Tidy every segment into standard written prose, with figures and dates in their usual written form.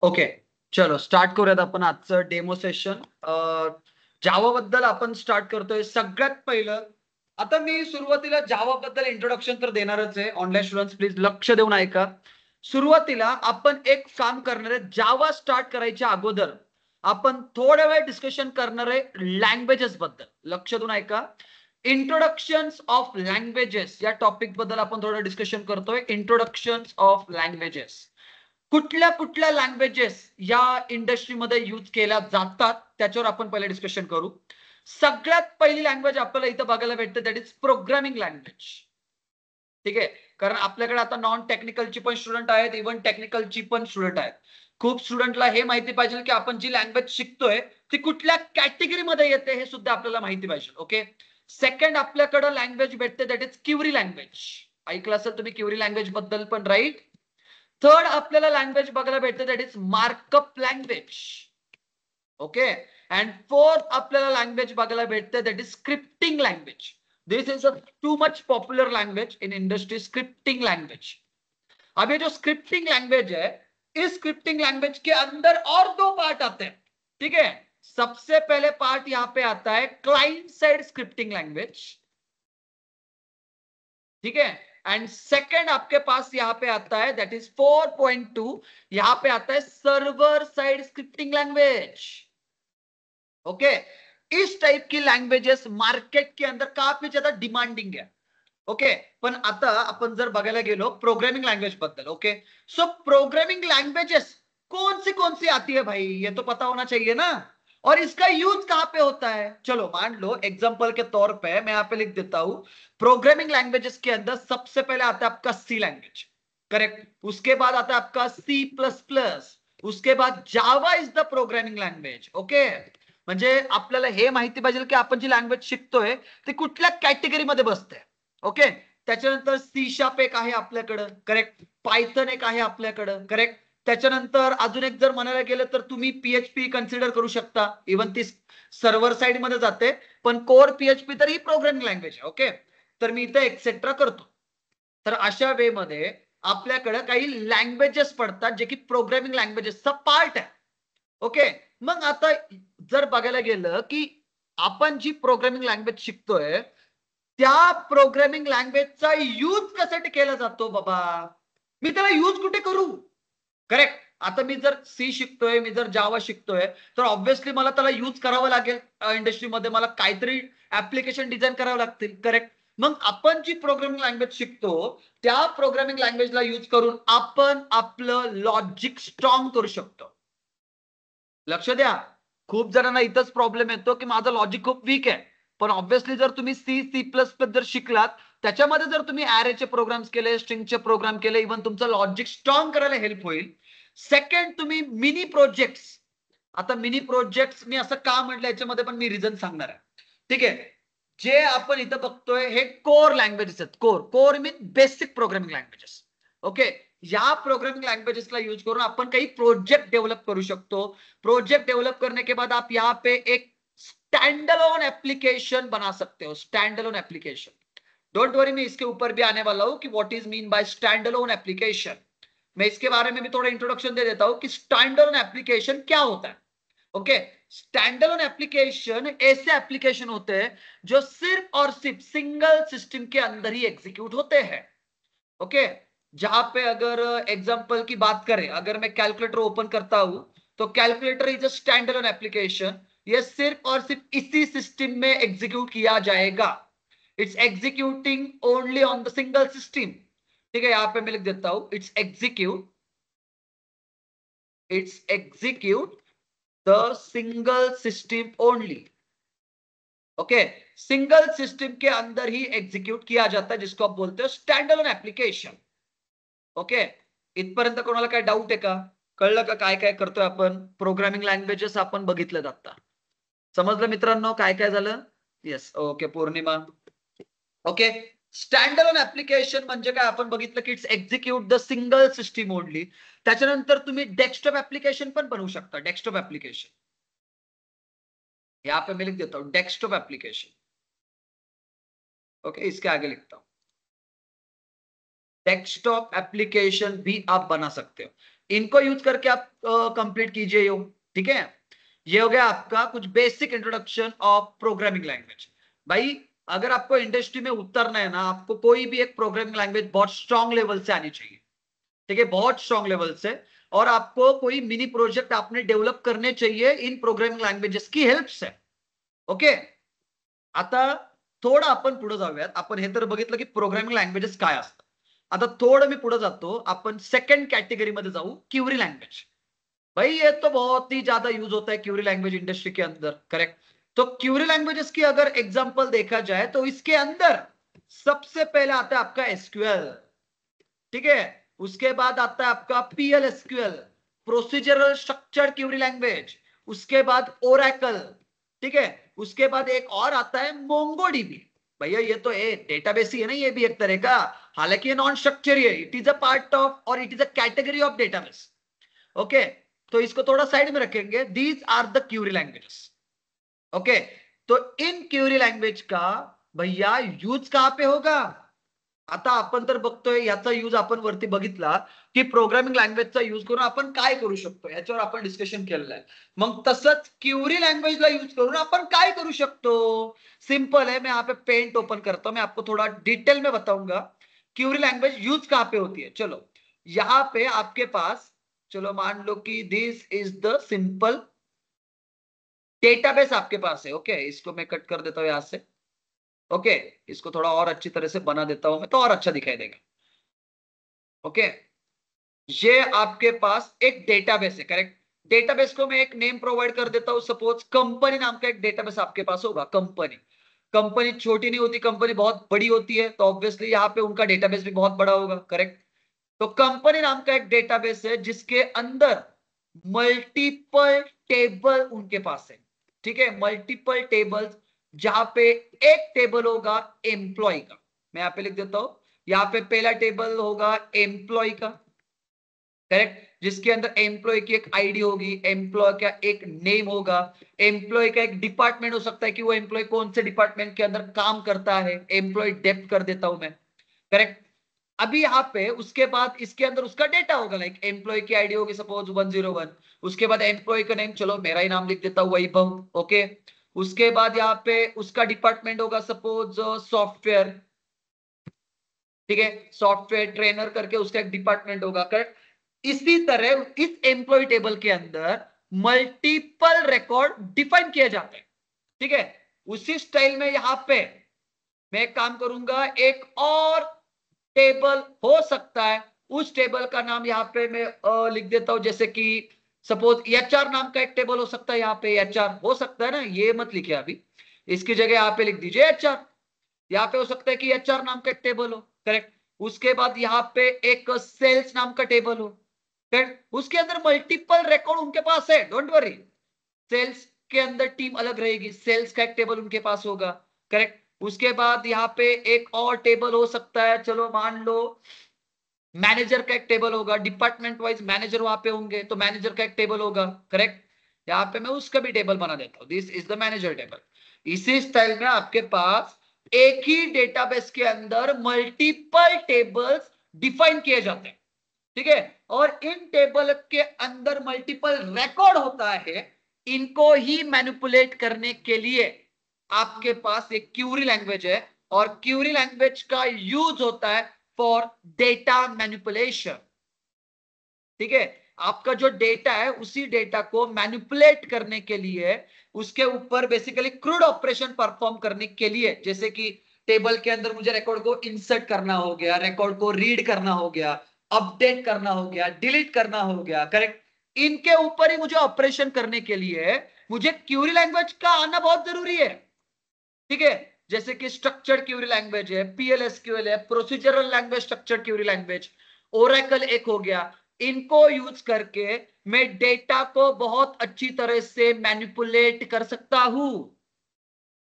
Okay, चलो start करूयात आपण आजचं डेमो सेशन. जावा बद्दल आपण स्टार्ट करतोय. सगळ्यात पहिलं आता मी सुरुवातीला जावा बद्दल इंट्रोडक्शन तर देणारच आहे. ऑनलाईन स्टुडंट्स प्लीज लक्ष देऊन ऐका. सुरुवातीला आपण एक काम करणार आहे. जावा स्टार्ट करायच्या अगोदर आपण थोड्या वेळ डिस्कशन करणार आहे लँग्वेजेस बद्दल. लक्ष देऊन ऐका. इंट्रोडक्शन्स ऑफ लँग्वेजेस या टॉपिक बद्दल आपण थोडं डिस्कशन करतोय. इंट्रोडक्शन्स ऑफ लँग्वेजेस, कुठल्या कुठल्या लँग्वेजेस या इंडस्ट्रीमध्ये यूज केल्या जातात त्याच्यावर आपण पहिले डिस्कशन करू. सगळ्यात पहिली लँग्वेज आपल्याला इथं बघायला भेटते दॅट इज प्रोग्रामिंग लँग्वेज. ठीक आहे, कारण आपल्याकडे आता नॉन टेक्निकलची पण स्टुडंट आहेत, इव्हन टेक्निकलची पण स्टुडंट आहेत. खूप स्टुडंटला हे माहिती पाहिजे की आपण जी लँग्वेज शिकतोय ती कुठल्या कॅटेगरीमध्ये येते हे सुद्धा आपल्याला माहिती पाहिजे. ओके, सेकंड आपल्याकडे लँग्वेज भेटते दॅट इज क्युरी लँग्वेज. ऐकलं असेल तुम्ही क्युरी लँग्वेज बद्दल पण, राईट. थर्ड आपल्याला लँग्वेज बघायला भेटते that is markup language. Okay, and fourth आपल्याला लँग्वेज बघायला भेटते that is scripting language. This is a too much popular language in industry, scripting language. अब ये जो स्क्रिप्टिंग लैंग्वेज है, इस स्क्रिप्टिंग लैंग्वेज के अंदर और दो पार्ट आते हैं. ठीक है, सबसे पहले पार्ट यहां पे आता है क्लाइंट साइड स्क्रिप्टिंग लैंग्वेज. ठीक है, एंड सेकंड आपके पास यहां पे आता है दैट इज 4.2. यहां पे आता है server side scripting language. Okay, इस टाइप की लैंग्वेजेस मार्केट के अंदर काफी ज्यादा डिमांडिंग है. ओके, पण आता आपण जर बघायला गेलो प्रोग्रामिंग लैंग्वेज बद्दल. ओके, सो प्रोग्रामिंग लैंग्वेजेस कौन सी आती है भाई, ये तो पता होना चाहिए ना. और इसका यूज कहां पे होता है. चलो मान लो एग्जांपल के तौर पे मैं यहां पे लिख देता हूं. प्रोग्रामिंग लैंग्वेजेस के अंदर सबसे पहले आता है आपका सी लैंग्वेज, करेक्ट. उसके बाद आता है आपका C++. उसके बाद Java is the programming language. Okay, म्हणजे आपल्याला हे माहिती पाहिजे की आपण जी लँग्वेज शिकतोय ती कुठल्या कॅटेगरीमध्ये बसते. ओके, त्याच्यानंतर सी शार्प एक आहे आपल्याकडं, करेक्ट. पायथन एक आहे आपल्याकडं, करेक्ट. त्याच्यानंतर अजून एक जर म्हणायला गेलं तर तुम्ही PHP कन्सिडर करू शकता. इव्हन ती सर्व्हर साइड मध्ये जाते, पण कोर PHP तर ही प्रोग्रामिंग लँग्वेज आहे. ओके, तर मी इथे एक्सेट्रा करतो. तर अशा वे मध्ये आपल्याकडे काही लँग्वेजेस पडतात जे की प्रोग्रामिंग लँग्वेजेसचा पार्ट आहे. ओके, मग आता जर बघायला गेलं की आपण जी प्रोग्रामिंग लँग्वेज शिकतोय त्या प्रोग्रामिंग लँग्वेजचा यूज कशासाठी केला जातो बाबा, मी त्याला यूज कुठे करू. करेक्ट, आता मी जर सी शिकतोय, मी जर जावा शिकतोय, तर ऑब्व्हियसली मला त्याला यूज करावं लागेल. इंडस्ट्रीमध्ये मला काहीतरी ऍप्लिकेशन डिझाईन करावं लागतील, करेक्ट. मग आपण जी प्रोग्रामिंग लँग्वेज शिकतो त्या प्रोग्रामिंग लँग्वेजला यूज करून आपण आपलं लॉजिक स्ट्रॉंग करू शकतो. लक्ष द्या, खूप जणांना इथंच प्रॉब्लेम येतो की माझं लॉजिक खूप वीक आहे. पण ऑब्व्हियसली जर तुम्ही C++ जर शिकलात, त्याच्यामध्ये जर तुम्ही ॲरेचे प्रोग्राम्स केले, स्ट्रिंगचे प्रोग्राम केले, इव्हन तुमचं लॉजिक स्ट्रॉंग करायला हेल्प होईल. सेकंड, तुम्ही मिनी प्रोजेक्ट्स. आता मिनी प्रोजेक्ट्स मी असं का म्हटलं याच्यामध्ये पण मी रिझन सांगणार आहे. ठीक आहे, जे आपण इथं बघतोय हे कोर लँग्वेजेस आहेत. कोर मीन बेसिक प्रोग्रामिंग लँग्वेजेस. ओके, या प्रोग्रामिंग लैंग्वेजेस ला यूज करून आपण काही प्रोजेक्ट डेव्हलप करू शकतो. प्रोजेक्ट डेव्हलप करने के बाद आप यहाँ पे एक स्टैंड अलोन एप्लीकेशन बना सकते हो. स्टैंड अलोन एप्लीकेशन, डोंट वरी, मैं इसके ऊपर भी आने वाला हूं कि what is mean by stand alone application. मैं इसके बारे में भी थोड़ा इंट्रोडक्शन दे देता हूं कि स्टैंड अलोन एप्लीकेशन क्या होता है. ओके, स्टैंड अलोन एप्लीकेशन ऐसे एप्लीकेशन होते हैं जो सिर्फ और सिर्फ सिंगल सिस्टम के अंदर ही एग्जीक्यूट होते हैं. ओके, जहां पे अगर एग्जांपल की बात करें, अगर मैं कैलकुलेटर ओपन करता हूं तो calculator is a stand alone application. ये सिर्फ और सिर्फ इसी सिस्टम में एग्जीक्यूट किया जाएगा. It's executing only on the single system. ठीक है, यहां पे मैं लिख देता हूं it's execute the single system only. Okay, single system के अंदर ही एग्जीक्यूट किया जाता है, जिसको आप बोलते हो स्टैंड अलोन एप्लीकेशन. ओके, इथपर्यंत कोणाला काय डाऊट आहे का, कळलं का काय काय करतोय आपण. प्रोग्रामिंग लँग्वेजेस आपण बघितलं आता, समजलं मित्रांनो काय काय झालं. येस, ओके पौर्णिमा. ओके, स्टँड अलोन ऍप्लिकेशन म्हणजे काय आपण बघितलं की it's execute the single system only. त्याच्यानंतर तुम्ही डेस्कटॉप ऍप्लिकेशन पण बनवू शकता. डेस्कटॉप ऍप्लिकेशन यहाँ पे मैं लिख देता हूं डेस्कटॉप एप्लीकेशन. ओके, इसके आगे लिखता हूं डेस्कटॉप एप्लीकेशन भी आप बना सकते हो. इनको यूज करके आप कंप्लीट कीजिए यो, ठीक है। ये हो गया आपका कुछ basic introduction of programming language. भाई अगर आपको इंडस्ट्री में उतरना है ना, आपको कोई भी एक प्रोग्रामिंग लैंग्वेज बहुत स्ट्रांग लेवल से आनी चाहिए, ठीक है, बहुत स्ट्रांग लेवल से। और आपको कोई मिनी प्रोजेक्ट आपने डेव्हलप करने चाहिए इन प्रोग्रामिंग लँग्वेजेस की हेल्प से, ओके। आता थोडं आपण पुढे जाऊयात. आपण हे तर बघितलं की प्रोग्रामिंग लँग्वेजेस काय असतात. आता थोडं मी पुढे जातो, आपण सेकंड कैटेगरी मध्ये जाऊ, क्यूरी लैंग्वेज. भाई ये तो बहुत ही ज्यादा यूज होता है क्यूरी लैंग्वेज इंडस्ट्री के अंदर, करेक्ट। तो क्यूरी लैंग्वेजेस की अगर एग्जांपल देखा जाए तो इसके अंदर सबसे पहले आता है आपका एसक्यूएल, ठीक है। उसके बाद आता है आपका PL SQL, procedural structured Curie language. उसके बाद ओरेकल, ठीक है। उसके बाद एक और आता है मोंगोडीबी। भैया ये तो डेटाबेस ही है ना, ये भी एक तरह का, हालांकि ये नॉन स्ट्रक्चर है, it is a part of और it is a category of database, okay. तो इसको थोड़ा साइड में रखेंगे, these are the query languages, okay. तो इन क्यूरी लैंग्वेज का भैया यूज कहां पे होगा? आता आपण तर बघतोय याचा यूज आपण वरती बघितला की प्रोग्रामिंग लँग्वेजचा यूज करून आपण काय करू शकतो याच्यावर आपण डिस्कशन केलेलं आहे. मग तसंच क्यूरी लैंग्वेज ला यूज करून आपण काय करू शकतो? सिंपल है, मैं यहाँ पे पेंट ओपन करता हूं, मैं आपको थोड़ा डिटेल में बताऊंगा क्यूरी लैंग्वेज यूज कहां पे होती है। चलो यहाँ पे आपके पास, चलो मान लो कि दिस इज द सिंपल डेटाबेस आपके पास है, ओके। इसको मैं कट कर देता हूं यहां से, ओके। इसको थोड़ा और अच्छी तरह से बना देता हूं मैं, तो और अच्छा दिखाई देगा, ओके। ये आपके पास एक डेटाबेस है, करेक्ट। डेटाबेस को मैं एक नेम प्रोवाइड कर देता हूं, सपोज कंपनी नाम का एक डेटाबेस आपके पास होगा। कंपनी, कंपनी छोटी नहीं होती, कंपनी बहुत बड़ी होती है, तो ऑब्वियसली यहाँ पे उनका डेटाबेस भी बहुत बड़ा होगा, करेक्ट। तो कंपनी नाम का एक डेटाबेस है जिसके अंदर मल्टीपल टेबल उनके पास है, ठीक है, मल्टीपल टेबल्स। जहां पे एक टेबल होगा एम्प्लॉय का, मैं यहां पे लिख देता हूं, यहां पे पहला टेबल होगा एम्प्लॉय का, करेक्ट, जिसके अंदर एम्प्लॉय की एक आईडी होगी, एम्प्लॉय का एक नेम होगा, एम्प्लॉय का एक डिपार्टमेंट हो सकता है कि वो एम्प्लॉय कौन से डिपार्टमेंट के अंदर काम करता है, एम्प्लॉय डेप्थ कर देता हूं मैं, करेक्ट। अभी यहाँ पे उसके बाद इसके अंदर उसका डेटा होगा, लाइक एम्प्लॉय की आईडी होगी सपोज 101, उसके बाद एम्प्लॉय का नेम, चलो मेरा ही नाम लिख देता हूं वैभव, ओके। उसके बाद यहाँ पे उसका डिपार्टमेंट होगा सपोज सॉफ्टवेयर, ठीक है, सॉफ्टवेयर ट्रेनर करके उसका एक डिपार्टमेंट होगा, करेक्ट। इसी तरह इस एम्प्लॉय टेबल के अंदर मल्टीपल रिकॉर्ड डिफाइन किए जाते हैं, ठीक है। उसी स्टाइल में यहां पे मैं काम करूंगा, एक और टेबल हो सकता है, उस टेबल का नाम यहां पे मैं लिख देता हूं, जैसे कि सपोज एचआर नाम का एक टेबल हो सकता है, यहां पे एचआर हो सकता है ना, ये मत लिखिए अभी, इसकी जगह यहां पे लिख दीजिए एचआर। यहाँ पे हो सकता है कि एचआर नाम का एक टेबल हो, करेक्ट। उसके बाद यहाँ पे एक सेल्स नाम का टेबल हो, करेक्ट। उसके अंदर मल्टीपल रिकॉर्ड उनके पास है, डोंट वरी। सेल्स के अंदर टीम अलग रहेगी, सेल्स का एक टेबल उनके पास होगा, करेक्ट। उसके बाद यहाँ पे एक और टेबल हो सकता है, चलो मान लो मैनेजर का एक टेबल होगा, डिपार्टमेंट वाइज मैनेजर वहां पे होंगे, तो मैनेजर का एक टेबल होगा, करेक्ट। यहाँ पे मैं उसका भी टेबल बना देता हूं, दिस इज द मैनेजर टेबल। इसी स्टाइल में आपके पास एक ही डेटाबेस के अंदर मल्टीपल टेबल्स डिफाइन किए जाते हैं, ठीक है। और इन टेबल के अंदर मल्टीपल रिकॉर्ड होता है, इनको ही मैनिपुलेट करने के लिए आपके पास एक क्यूरी लैंग्वेज है, और क्यूरी लैंग्वेज का यूज होता है फॉर डेटा मैनिपुलेशन, ठीक है। आपका जो डेटा है उसी डेटा को मैनिपुलेट करने के लिए, उसके ऊपर बेसिकली क्रूड ऑपरेशन परफॉर्म करने के लिए, जैसे कि टेबल के अंदर मुझे रिकॉर्ड को इंसर्ट करना हो गया, रिकॉर्ड को रीड करना हो गया, अपडेट करना हो गया, डिलीट करना हो गया, करेक्ट। इनके ऊपर ही मुझे ऑपरेशन करने के लिए मुझे क्यूरी लैंग्वेज का आना बहुत जरूरी है, ठीक है। जैसे कि स्ट्रक्चर्ड क्यूरी लैंग्वेज है, पीएलएसक्यूएल है, procedural language structured Curie language, Oracle एक हो गया। इनको यूज करके मैं डेटा को बहुत अच्छी तरह से मैनिपुलेट कर सकता हूं,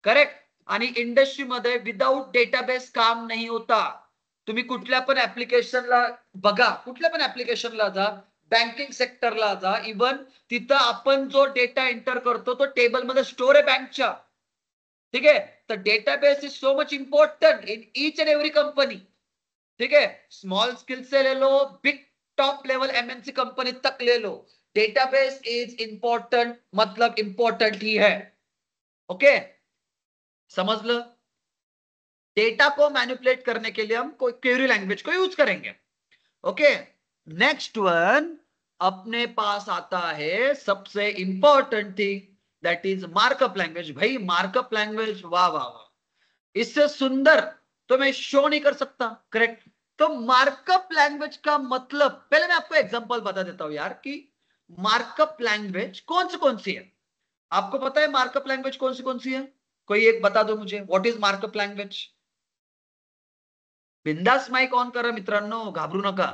करेक्ट। आणि इंडस्ट्रीमध्ये विदाउट डेटाबेस काम नाही होता। तुम्ही कुठल्या पण ऍप्लिकेशनला बघा, कुठल्या पण ऍप्लिकेशनला जा, बँकिंग सेक्टरला जा, इवन तिथं आपण जो डेटा एंटर करतो तो टेबल मध्ये स्टोर आहे बँकच्या, ठीक है। तो database is so much important in each end every company, ठीक है। स्मॉल स्किल से ले low, big top level MNC company तक ले लो, डेटाबेस इज इंपॉर्टेंट, मतलब इंपॉर्टेंट ही है। ओके, समझ लो। डेटा को मैनिपुलेट करने के लिए हम कोई क्वेरी लैंग्वेज को यूज करेंगे। ओके, नेक्स्ट वन अपने पास आता है सबसे important thing, that is markup language. भाई मार्कअप लैंग्वेज, वाह वाह वाह, इससे सुंदर तो मैं शो नहीं कर सकता। करेक्ट। तो मार्कअप लैंग्वेज का मतलब, पहले मैं आपको एग्जांपल बता देता हूं यार कि मार्कअप लैंग्वेज कौन सी है। आपको पता है मार्कअप लैंग्वेज कौन सी है? कोई एक बता दो मुझे, व्हाट इज मार्कअप लैंग्वेज। बिंदास माइक ऑन करा मित्रांनो, घाबरू नका,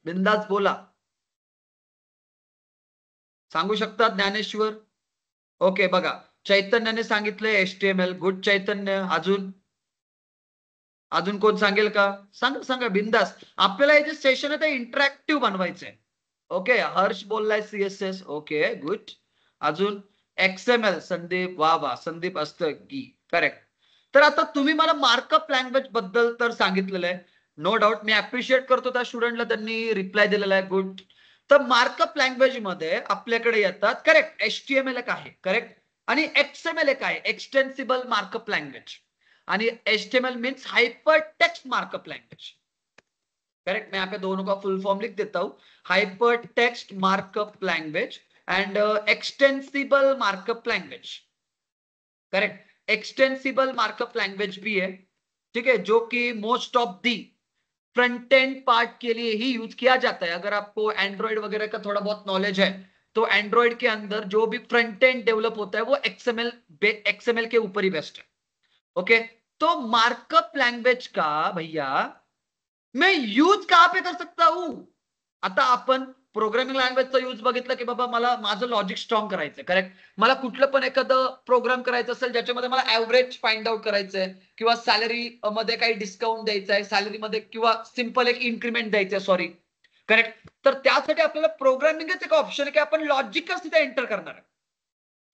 बिंदास बोला, सांगू शकतात ज्ञानेश्वर? ओके, बघा चैतन्याने सांगितलंय HTML, गुड चैतन्य। अजून अजून कोण सांगेल का? सांगा सांगा बिंदास। आपल्याला हे जे सेशन आहे ते इंटरॅक्टिव्ह बनवायचंय। ओके, हर्ष बोललाय CSS, ओके गुड। अजून XML, संदीप, वा वा, संदीप असतं की करेक्ट। तर आता तुम्ही मला मार्कअप लँग्वेज बद्दल तर सांगितलेलं आहे, नो डाऊट, मी अप्रिशिएट करतो त्या स्टुडंटला, त्यांनी रिप्लाय दिलेला आहे, गुड। तर मार्कअप लँग्वेज मध्ये आपल्याकडे येतात, करेक्ट, HTML एक आहे, करेक्ट, आणि XML एक आहे, एक्सटेन्सिबल मार्कअप लँग्वेज, आणि HTML means hyper text markup language. Correct, मैं यहाँ पे दोनों का फुल फॉर्म लिख देता हूं, hyper text markup language and extensible markup language. Correct, extensible markup language भी है, ठीक है, जो कि most of the front end part के लिए ही यूज किया जाता है। अगर आपको एंड्रॉइड वगैरह का थोड़ा बहुत नॉलेज है तो एंड्रॉइड के अंदर जो भी फ्रंट एंड डेवलप होता है वो XML के ऊपर ही बेस्ट है। ओके, तो मार्कअप लैंग्वेज का भैया मैं यूज कहां पे कर सकता हूं? आता आपण प्रोग्रामिंग लँग्वेजचा यूज बघितलं की बाबा मला माझं लॉजिक स्ट्रॉंग करायचं, करेक्ट, मला कुठलं पण एखादं प्रोग्राम करायचं असेल ज्याच्यामध्ये मला ऍव्हरेज फाइंड आउट करायचंय, किंवा सॅलरी मध्ये काही डिस्काउंट द्यायचा आहे सॅलरी मध्ये, किंवा सिंपल एक इन्क्रीमेंट द्यायचंय, सॉरी, करेक्ट, तर त्यासाठी आपल्याला प्रोग्रामिंगच एक ऑप्शन आहे की आपण लॉजिकच तिथे एंटर करणार आहे।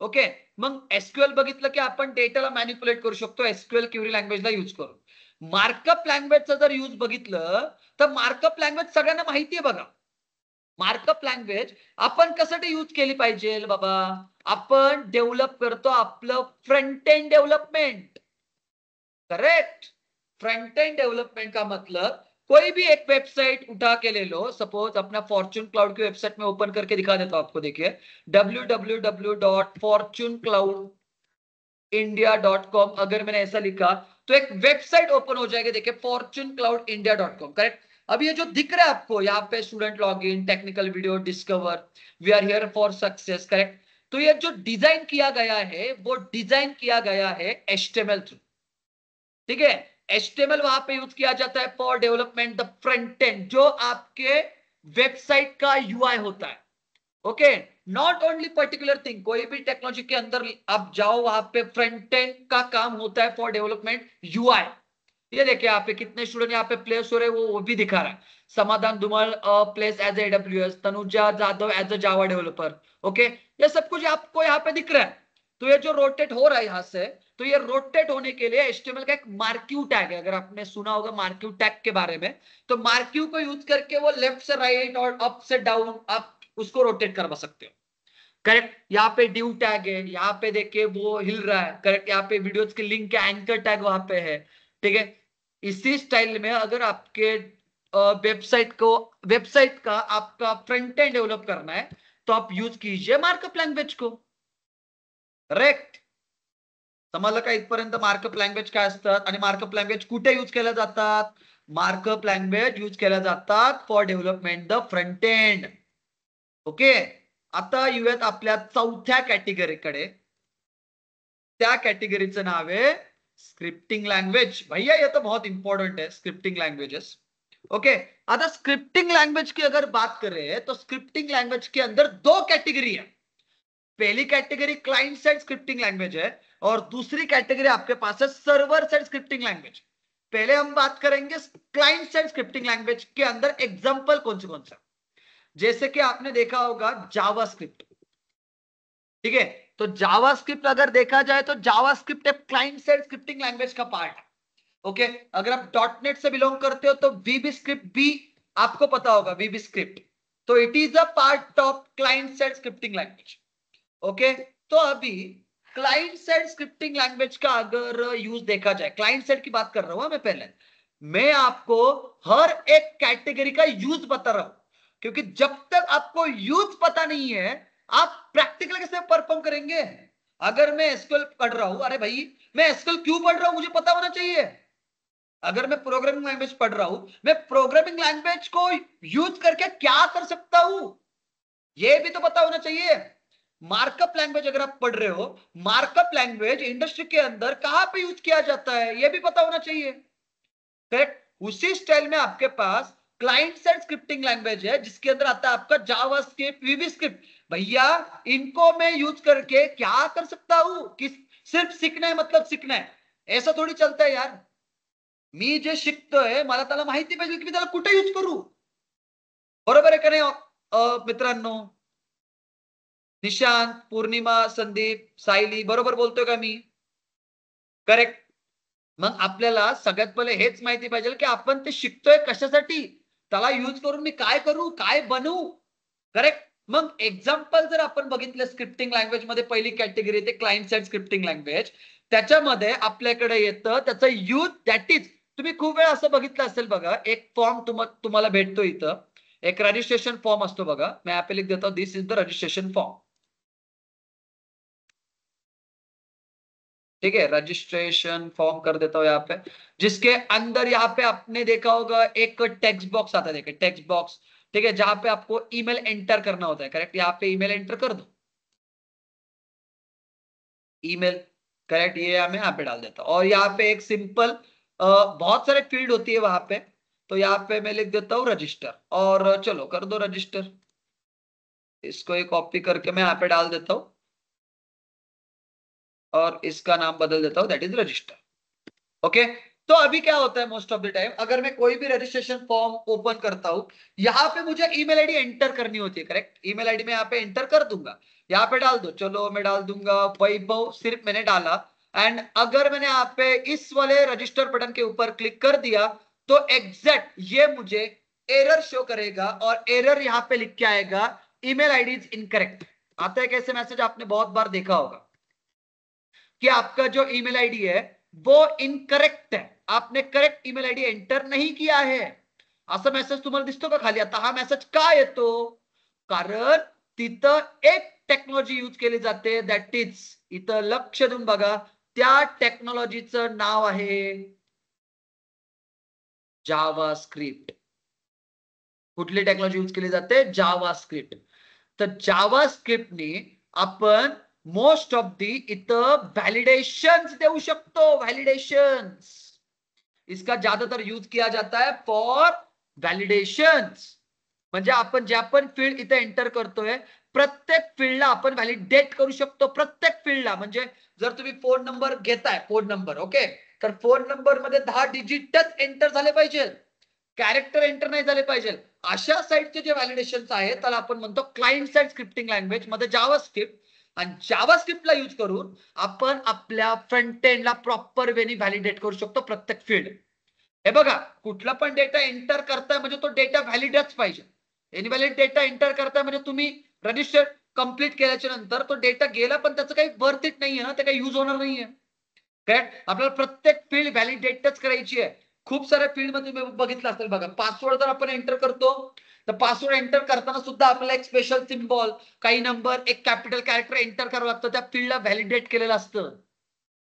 ओके, मग SQL बघितलं की आपण डेटाला मॅनिपुलेट करू शकतो SQL क्वेरी लँग्वेजला यूज करून। मार्कअप लँग्वेजचा जर यूज बघितलं तर मार्कअप लँग्वेज सगळ्यांना माहिती आहे बघा। मार्कअप लँग्वेज आपण कशासाठी यूज केली पाहिजे बाबा? आपण डेव्हलप करतो आपलं front end development, correct. Front end development का मतलब कोई भी एक वेबसाइट उठा के ले लो, सपोज अपना फॉर्च्यून क्लाउड की वेबसाइट में ओपन करके दिखा देता हूं आपको, देखिए www.fortunecloudindia.com, अगर मैंने ऐसा लिखा तो एक वेबसाइट ओपन हो जाएगी, देखिए fortunecloudindia.com, करेक्ट। अब ये जो दिख रहा है आपको यहाँ पे, student login, technical video, discover, we are here for success, correct. तो ये जो डिजाइन किया गया है वो डिजाइन किया गया है HTML थ्रू, ठीक है। HTML वहां पे यूज किया जाता है for development the front end, जो आपके वेबसाइट का UI होता है। Okay, not only particular thing, कोई भी टेक्नोलॉजी के अंदर आप जाओ वहां पे फ्रंट एंड का काम होता है फॉर डेवलपमेंट UI। ये देखिए यहाँ पे कितने स्टूडेंट यहाँ पे प्लेस हो रहे हैं, वो भी दिखा रहा है। Samadhan Dhumal place as AWS, Tanuja Jadhav as a Java developer. Okay, ये सब कुछ आपको यहाँ पे दिख रहा है। तो ये जो रोटेट हो रहा है यहाँ से, तो ये रोटेट होने के लिए HTML का एक मार्क्यू टैग है, अगर आपने सुना होगा मार्क्यू टैग के बारे में, तो मार्क्यू को यूज करके वो लेफ्ट से राइट और अप से डाउन आप उसको रोटेट करवा सकते हो, करेक्ट। यहाँ पे ड्यू टैग है, यहाँ पे देखिए वो हिल रहा है, करेक्ट, यहाँ पे वीडियोस के लिंक का एंकर टैग वहां पे है, ठीक है। इसी स्टाइल में अगर आपके वेबसाइट का आपका फ्रंट एंड डेवलप करना है तो आप यूज कीजिए मार्कअप लँग्वेज को, करेक्ट। समजलं का इथपर्यंत मार्कअप लँग्वेज काय असतात आणि मार्कअप लँग्वेज कुठे यूज केल्या जातात? मार्कअप लँग्वेज यूज केल्या जातात for development the front end. Okay, आता येऊयात आपल्या चौथ्या कॅटेगरीकडे, त्या कॅटेगरीचं नाव आहे स्क्रिप्टिंग लैंग्वेज। भैया ये तो बहुत इंपॉर्टेंट है, स्क्रिप्टिंग लैंग्वेजेस। ओके, आता स्क्रिप्टिंग लैंग्वेज की अगर बात करें तो स्क्रिप्टिंग लैंग्वेज के अंदर दो कैटेगरी है। पहली category client side scripting language है और दूसरी कैटेगरी आपके पास है सर्वर साइड स्क्रिप्टिंग लैंग्वेज। पहले हम बात करेंगे क्लाइंट साइड स्क्रिप्टिंग लैंग्वेज के अंदर एग्जांपल कौन सा, जैसे कि आपने देखा होगा जावास्क्रिप्ट, ठीक है। तो जावास्क्रिप्ट अगर देखा जाए तो जावास्क्रिप्ट एक क्लाइंट साइड स्क्रिप्टिंग लैंग्वेज का पार्ट है। ओके, अगर आप डॉटनेट से बिलोंग करते हो तो VB स्क्रिप्ट भी आपको पता होगा, VB स्क्रिप्ट, तो it is a part of client side scripting language. Okay, तो अभी क्लाइंट साइड स्क्रिप्टिंग लैंग्वेज का अगर यूज देखा जाए, क्लाइंट साइड की बात कर रहा हूं मैं पहले, मैं आपको हर एक कैटेगरी का यूज बता रहा हूं, क्योंकि जब तक आपको यूज पता नहीं है आप प्रैक्टिकल कैसे परफॉर्म करेंगे। अगर मैं एसक्यूएल पढ़ रहा हूं, अरे भाई मैं एसक्यूएल क्यों पढ़ रहा हूं मुझे पता होना चाहिए। अगर मैं प्रोग्रामिंग लैंग्वेज पढ़ रहा हूं, मैं प्रोग्रामिंग लैंग्वेज को यूज करके क्या कर सकता हूं ये भी तो पता होना चाहिए। मार्कअप लैंग्वेज अगर आप पढ़ रहे हो, मार्कअप लैंग्वेज इंडस्ट्री के अंदर कहां पे यूज किया जाता है ये भी पता होना चाहिए, करेक्ट। उसी स्टाइल में आपके pass client side scripting language है जिसके अंदर आता है आपका जावास्क्रिप्ट, वीबी स्क्रिप्ट। भैया इनको मैं यूज करके क्या कर सकता हूं कि सिर्फ सीखना है मतलब सीखना है, ऐसा थोड़ी चलता है यार। मी जे शिकतोय मला त्याला माहिती पाहिजे की मी त्याला कुठे यूज करू, बरोबर आहे का नाही मित्रांनो? निशांत, पूर्णिमा, संदीप, सायली, बरोबर बोलतोय का मी? करेक्ट। मग आपल्याला सगळ्यात पहिले हेच माहिती पाहिजे की आपण ते शिकतोय कशासाठी, त्याला यूज करून मी काय करू, काय बनवू, करेक्ट। मग एक्झाम्पल जर आपण बघितलं स्क्रिप्टिंग लँग्वेज मध्ये पहिली कॅटेगरी येते क्लायंट साइड स्क्रिप्टिंग लँग्वेज, त्याच्यामध्ये आपल्याकडे येतं त्याचा यूज, दॅट इज, तुम्ही खूप वेळा असं बघितलं असेल बघा, एक फॉर्म तुम्हाला भेटतो इथं, एक रजिस्ट्रेशन फॉर्म असतो बघा, मैं यहाँ पे लिख देता हूं दिस इज द रजिस्ट्रेशन फॉर्म। ठीक है, रजिस्ट्रेशन फॉर्म कर देता हूं यहाँ पे, जिसके अंदर यहाँ पे आपने देखा होगा एक टेक्स्ट बॉक्स आता है, देखिए टेक्स्ट बॉक्स, ठीक है, जहां पे आपको ईमेल एंटर करना होता है, करेक्ट। यहाँ पे ईमेल एंटर कर दो, ईमेल, करेक्ट, ये मैं यहाँ पे डाल देता हूं। और यहाँ पे एक सिंपल बहुत सारे फील्ड होती है वहां पे, तो यहाँ पे मैं लिख देता हूँ रजिस्टर, और चलो कर दो रजिस्टर। इसको एक कॉपी करके मैं यहाँ पे डाल देता हूँ और इसका नाम बदल देता हूँ, दैट इज रजिस्टर। ओके, तो अभी क्या होता है मोस्ट ऑफ द टाइम, अगर मैं कोई भी रजिस्ट्रेशन फॉर्म ओपन करता हूं, यहां पे मुझे ईमेल आईडी एंटर करनी होती है, करेक्ट। ईमेल आईडी में यहाँ पे एंटर कर दूंगा, यहाँ पे डाल दो, चलो मैं डाल दूंगा वैभव, सिर्फ मैंने डाला। एंड अगर मैंने यहाँ पे इस वाले रजिस्टर बटन के ऊपर क्लिक कर दिया तो एग्जैक्ट ये मुझे एरर शो करेगा, और एरर यहाँ पे लिख के आएगा ईमेल आईडी इज इनकरेक्ट। आता है कैसे मैसेज, आपने बहुत बार देखा होगा कि आपका जो ईमेल आईडी है वो इनकरेक्ट है, आपने करेक्ट ईमेल आईडी एंटर नहीं किया है, असा मेसेज तुम्हाला दिसतो का खाली? आता हा मेसेज का येतो? कारण तिथं एक टेक्नॉलॉजी यूज केली जाते, दॅट इज, इथं लक्ष देऊन बघा, त्या टेक्नॉलॉजीचं नाव आहे जावास्क्रिप्ट। कुठली टेक्नॉलॉजी यूज केली जाते? जावास्क्रिप्ट। तर जावास्क्रिप्टने आपण मोस्ट ऑफ दी इथं व्हॅलिडेशन्स देऊ शकतो, व्हॅलिडेशन्स। इसका ज्यादातर यूज किया जाता है फॉर व्हॅलिडेशन्स, म्हणजे आपण ज्या पण फील्ड इथे एंटर करतोय प्रत्येक फील्डला आपण व्हॅलिडेट करू शकतो, प्रत्येक फील्डला। म्हणजे जर तुम्ही फोन नंबर घेताय, फोन नंबर, ओके, तर फोन नंबर मध्ये 10 डिजिटच एंटर झाले पाहिजे, कॅरेक्टर एंटर नाही झाले पाहिजे, अशा साईडचे जे व्हॅलिडेशन्स आहेत त्याला आपण म्हणतो क्लायंट साइड स्क्रिप्टिंग लँग्वेज मध्ये जावास्क्रिप्ट। आणि जावास्क्रिप्टला यूज करून आपण आपल्या फ्रंट एंडला प्रॉपर वेनी व्हॅलिडेट करू शकतो प्रत्येक फील्ड। हे बघा, कुठला पण डेटा एंटर करताय म्हणजे तो डेटा व्हॅलिडच पाहिजे। इनव्हॅलिड डेटा एंटर करताय म्हणजे तुम्ही रजिस्टर कंप्लीट केल्याच्या नंतर तो डेटा गेला पण त्याचं काही वर्थ इट नाहीये ना, ते काही यूज होणार नाहीये, करेक्ट। आपल्याला प्रत्येक फील्ड व्हॅलिडेटच करायची आहे। खूप साऱ्या फील्ड मध्ये तुम्ही बघितलं असेल बघा, पासवर्ड जर आपण एंटर करतो तर पासवर्ड एंटर करताना सुद्धा आपल्याला एक स्पेशल सिम्बॉल, काही नंबर, एक कॅपिटल कॅरेक्टर एंटर करावं लागतं, त्या फील्डला व्हॅलिडेट केलेलं असतं।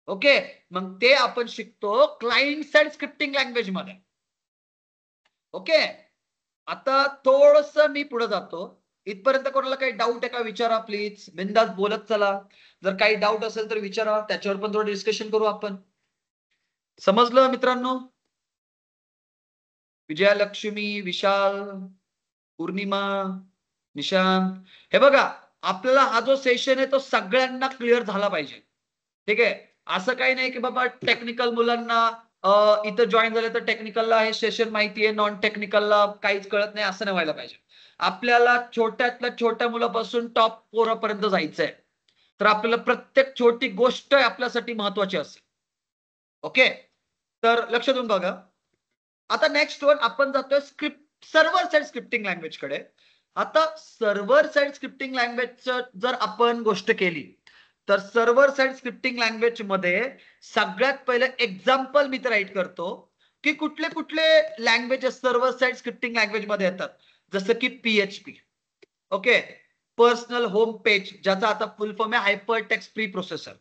ओके, मग ते आपण शिकतो क्लायंट साइड स्क्रिप्टिंग लँग्वेज मध्ये। ओके, आता थोडस मी पुढे जातो, इथपर्यंत कोणाला काही डाऊट आहे का विचारा प्लीज, बिंदास बोलत चला, जर काही डाऊट असेल तर विचारा, त्याच्यावर पण थोडं डिस्कशन करू आपण। समजलं मित्रांनो? विजयालक्ष्मी, विशाल, पूर्णिमा, निशांत, हे बघा, आपल्याला हा जो सेशन आहे तो सगळ्यांना क्लिअर झाला पाहिजे, ठीक आहे। असं काही नाही की बाबा टेक्निकल मुलांना इथं जॉईन झाले तर टेक्निकलला हे सेशन माहिती आहे, नॉन टेक्निकलला काहीच कळत नाही, असं नाही व्हायला पाहिजे। आपल्याला छोट्यातल्या छोट्या मुलापासून टॉप पोरापर्यंत जायचंय, तर आपल्याला प्रत्येक छोटी गोष्ट आपल्यासाठी महत्वाची असेल। ओके, तर लक्ष देऊन बघा। आता नेक्स्ट वन आपण जातोय script, server side scripting language कडे। आता सर्व्हर साइड स्क्रिप्टिंग लँग्वेज जर आपण गोष्ट केली तर सर्व्हर साइड स्क्रिप्टिंग लँग्वेज मध्ये सगळ्यात पहिलं एक्झाम्पल मी तर राईट करतो की कुठले कुठले languages server side scripting language मध्ये येतात, जसं की PHP. Okay, personal home page, ज्याचा आता फुल फॉर्म आहे hyper text preprocessor.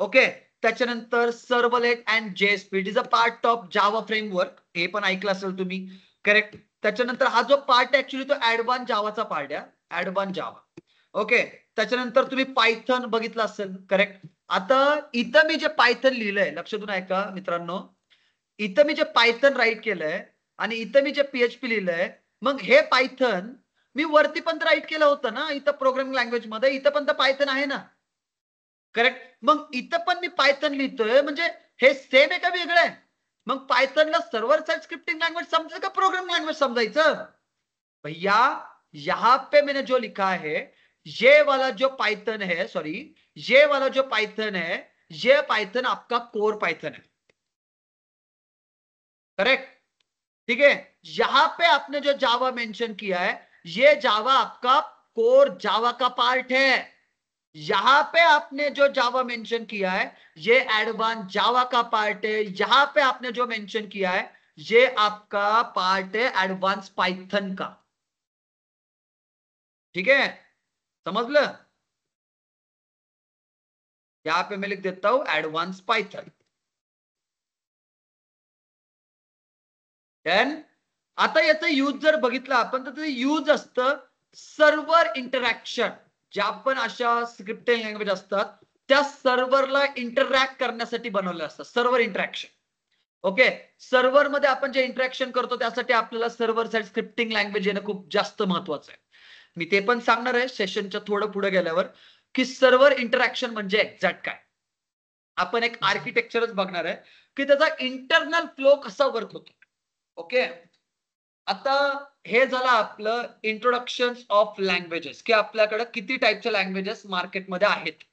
Okay, त्याच्यानंतर servlet and JSP, it is a part of Java framework, हे पण ऐकलं असेल तुम्ही, करेक्ट. त्याच्यानंतर हा जो पार्ट आहे ऍक्च्युली तो ऍडव्हान्स जावाचा पार्ट आहे, ऍडव्हान्स जावा. ओके, त्याच्यानंतर तुम्ही पायथन बघितलं असेल, करेक्ट. आता इथं मी जे पायथन लिहिलंय, लक्षातून ऐका मित्रांनो, इथं मी जे पायथन राईट केलंय आणि इथं मी जे PHP लिहिलंय, मग हे पायथन मी वरती पण राईट केलं होतं ना, इथं प्रोग्रामिंग लँग्वेज मध्ये, इथं पण तर पायथन आहे ना, करेक्ट. मग इथं पण मी पायथन लिहितोय, म्हणजे हे सेम आहे का वेगळं आहे? मग पायथनला सर्व्हर साइड स्क्रिप्टिंग लैंग्वेज समझे का प्रोग्रामिंग लैंग्वेज समझाइए भैया? यहाँ पे मैंने जो लिखा है, ये वाला जो पाइथन है, सॉरी, ये वाला जो पाइथन है, ये पाइथन आपका कोर पाइथन है, करेक्ट. ठीक है, यहां पे आपने जो जावा मेंशन किया है, ये जावा आपका कोर जावा का पार्ट है. यहां पे आपने जो जावा मेंशन किया है, ये एडवांस जावा का पार्ट है. यहां पे आपने जो मेंशन किया है, ये आपका पार्ट है एडवांस पाइथन का. ठीक है, समझ लो. यहां पे मैं लिख देता हूं एडवांस पाइथन. देन आता याचा यूज जर बघितला आपण, तर यूज असतं सर्व्हर इंटरॅक्शन. ज्या पण अशा स्क्रिप्टिंग लँग्वेज असतात, त्या सर्व्हरला इंटरॅक्ट करण्यासाठी बनवल्या असतात, सर्व्हर इंटरॅक्शन. ओके, सर्व्हर मध्ये आपण जे इंटरॅक्शन करतो त्यासाठी आपल्याला सर्व्हर साइड स्क्रिप्टिंग लँग्वेज येणं खूप जास्त महत्वाचं आहे. मी ते पण सांगणार आहे सेशनच्या थोडं पुढे गेल्यावर की सर्व्हर इंटरॅक्शन म्हणजे एक्झॅक्ट काय. आपण एक आर्किटेक्चरच बघणार आहे की त्याचा इंटरनल फ्लो कसा वर्क होतो. ओके, आता हे झालं आपलं इंट्रोडक्शन ऑफ लँग्वेजेस, की आपल्याकडे किती टाईपच्या लँग्वेजेस मार्केटमध्ये आहेत.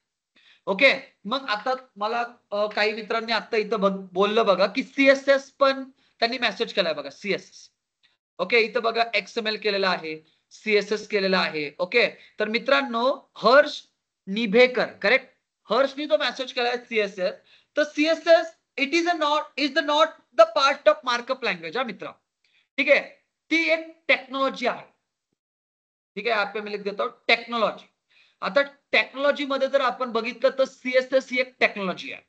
ओके, मग आता मला काही मित्रांनी आता इथं बोललं बघा की CSS पण त्यांनी मेसेज केलाय बघा, CSS. ओके, इथं बघा XML केलेलं आहे, CSS केलेलं आहे. ओके, तर मित्रांनो हर्ष निभेकर, करेक्ट, हर्षनी तो मेसेज केलाय CSS. तर CSS it is the not the part of markup language हा मित्र. ठीक आहे, ती एक टेक्नॉलॉजी आहे. ठीक आहे, आप मी लिख देतो टेक्नॉलॉजी. आता टेक्नॉलॉजी मध्ये जर आपण बघितलं तर CSS ही एक टेक्नॉलॉजी आहे.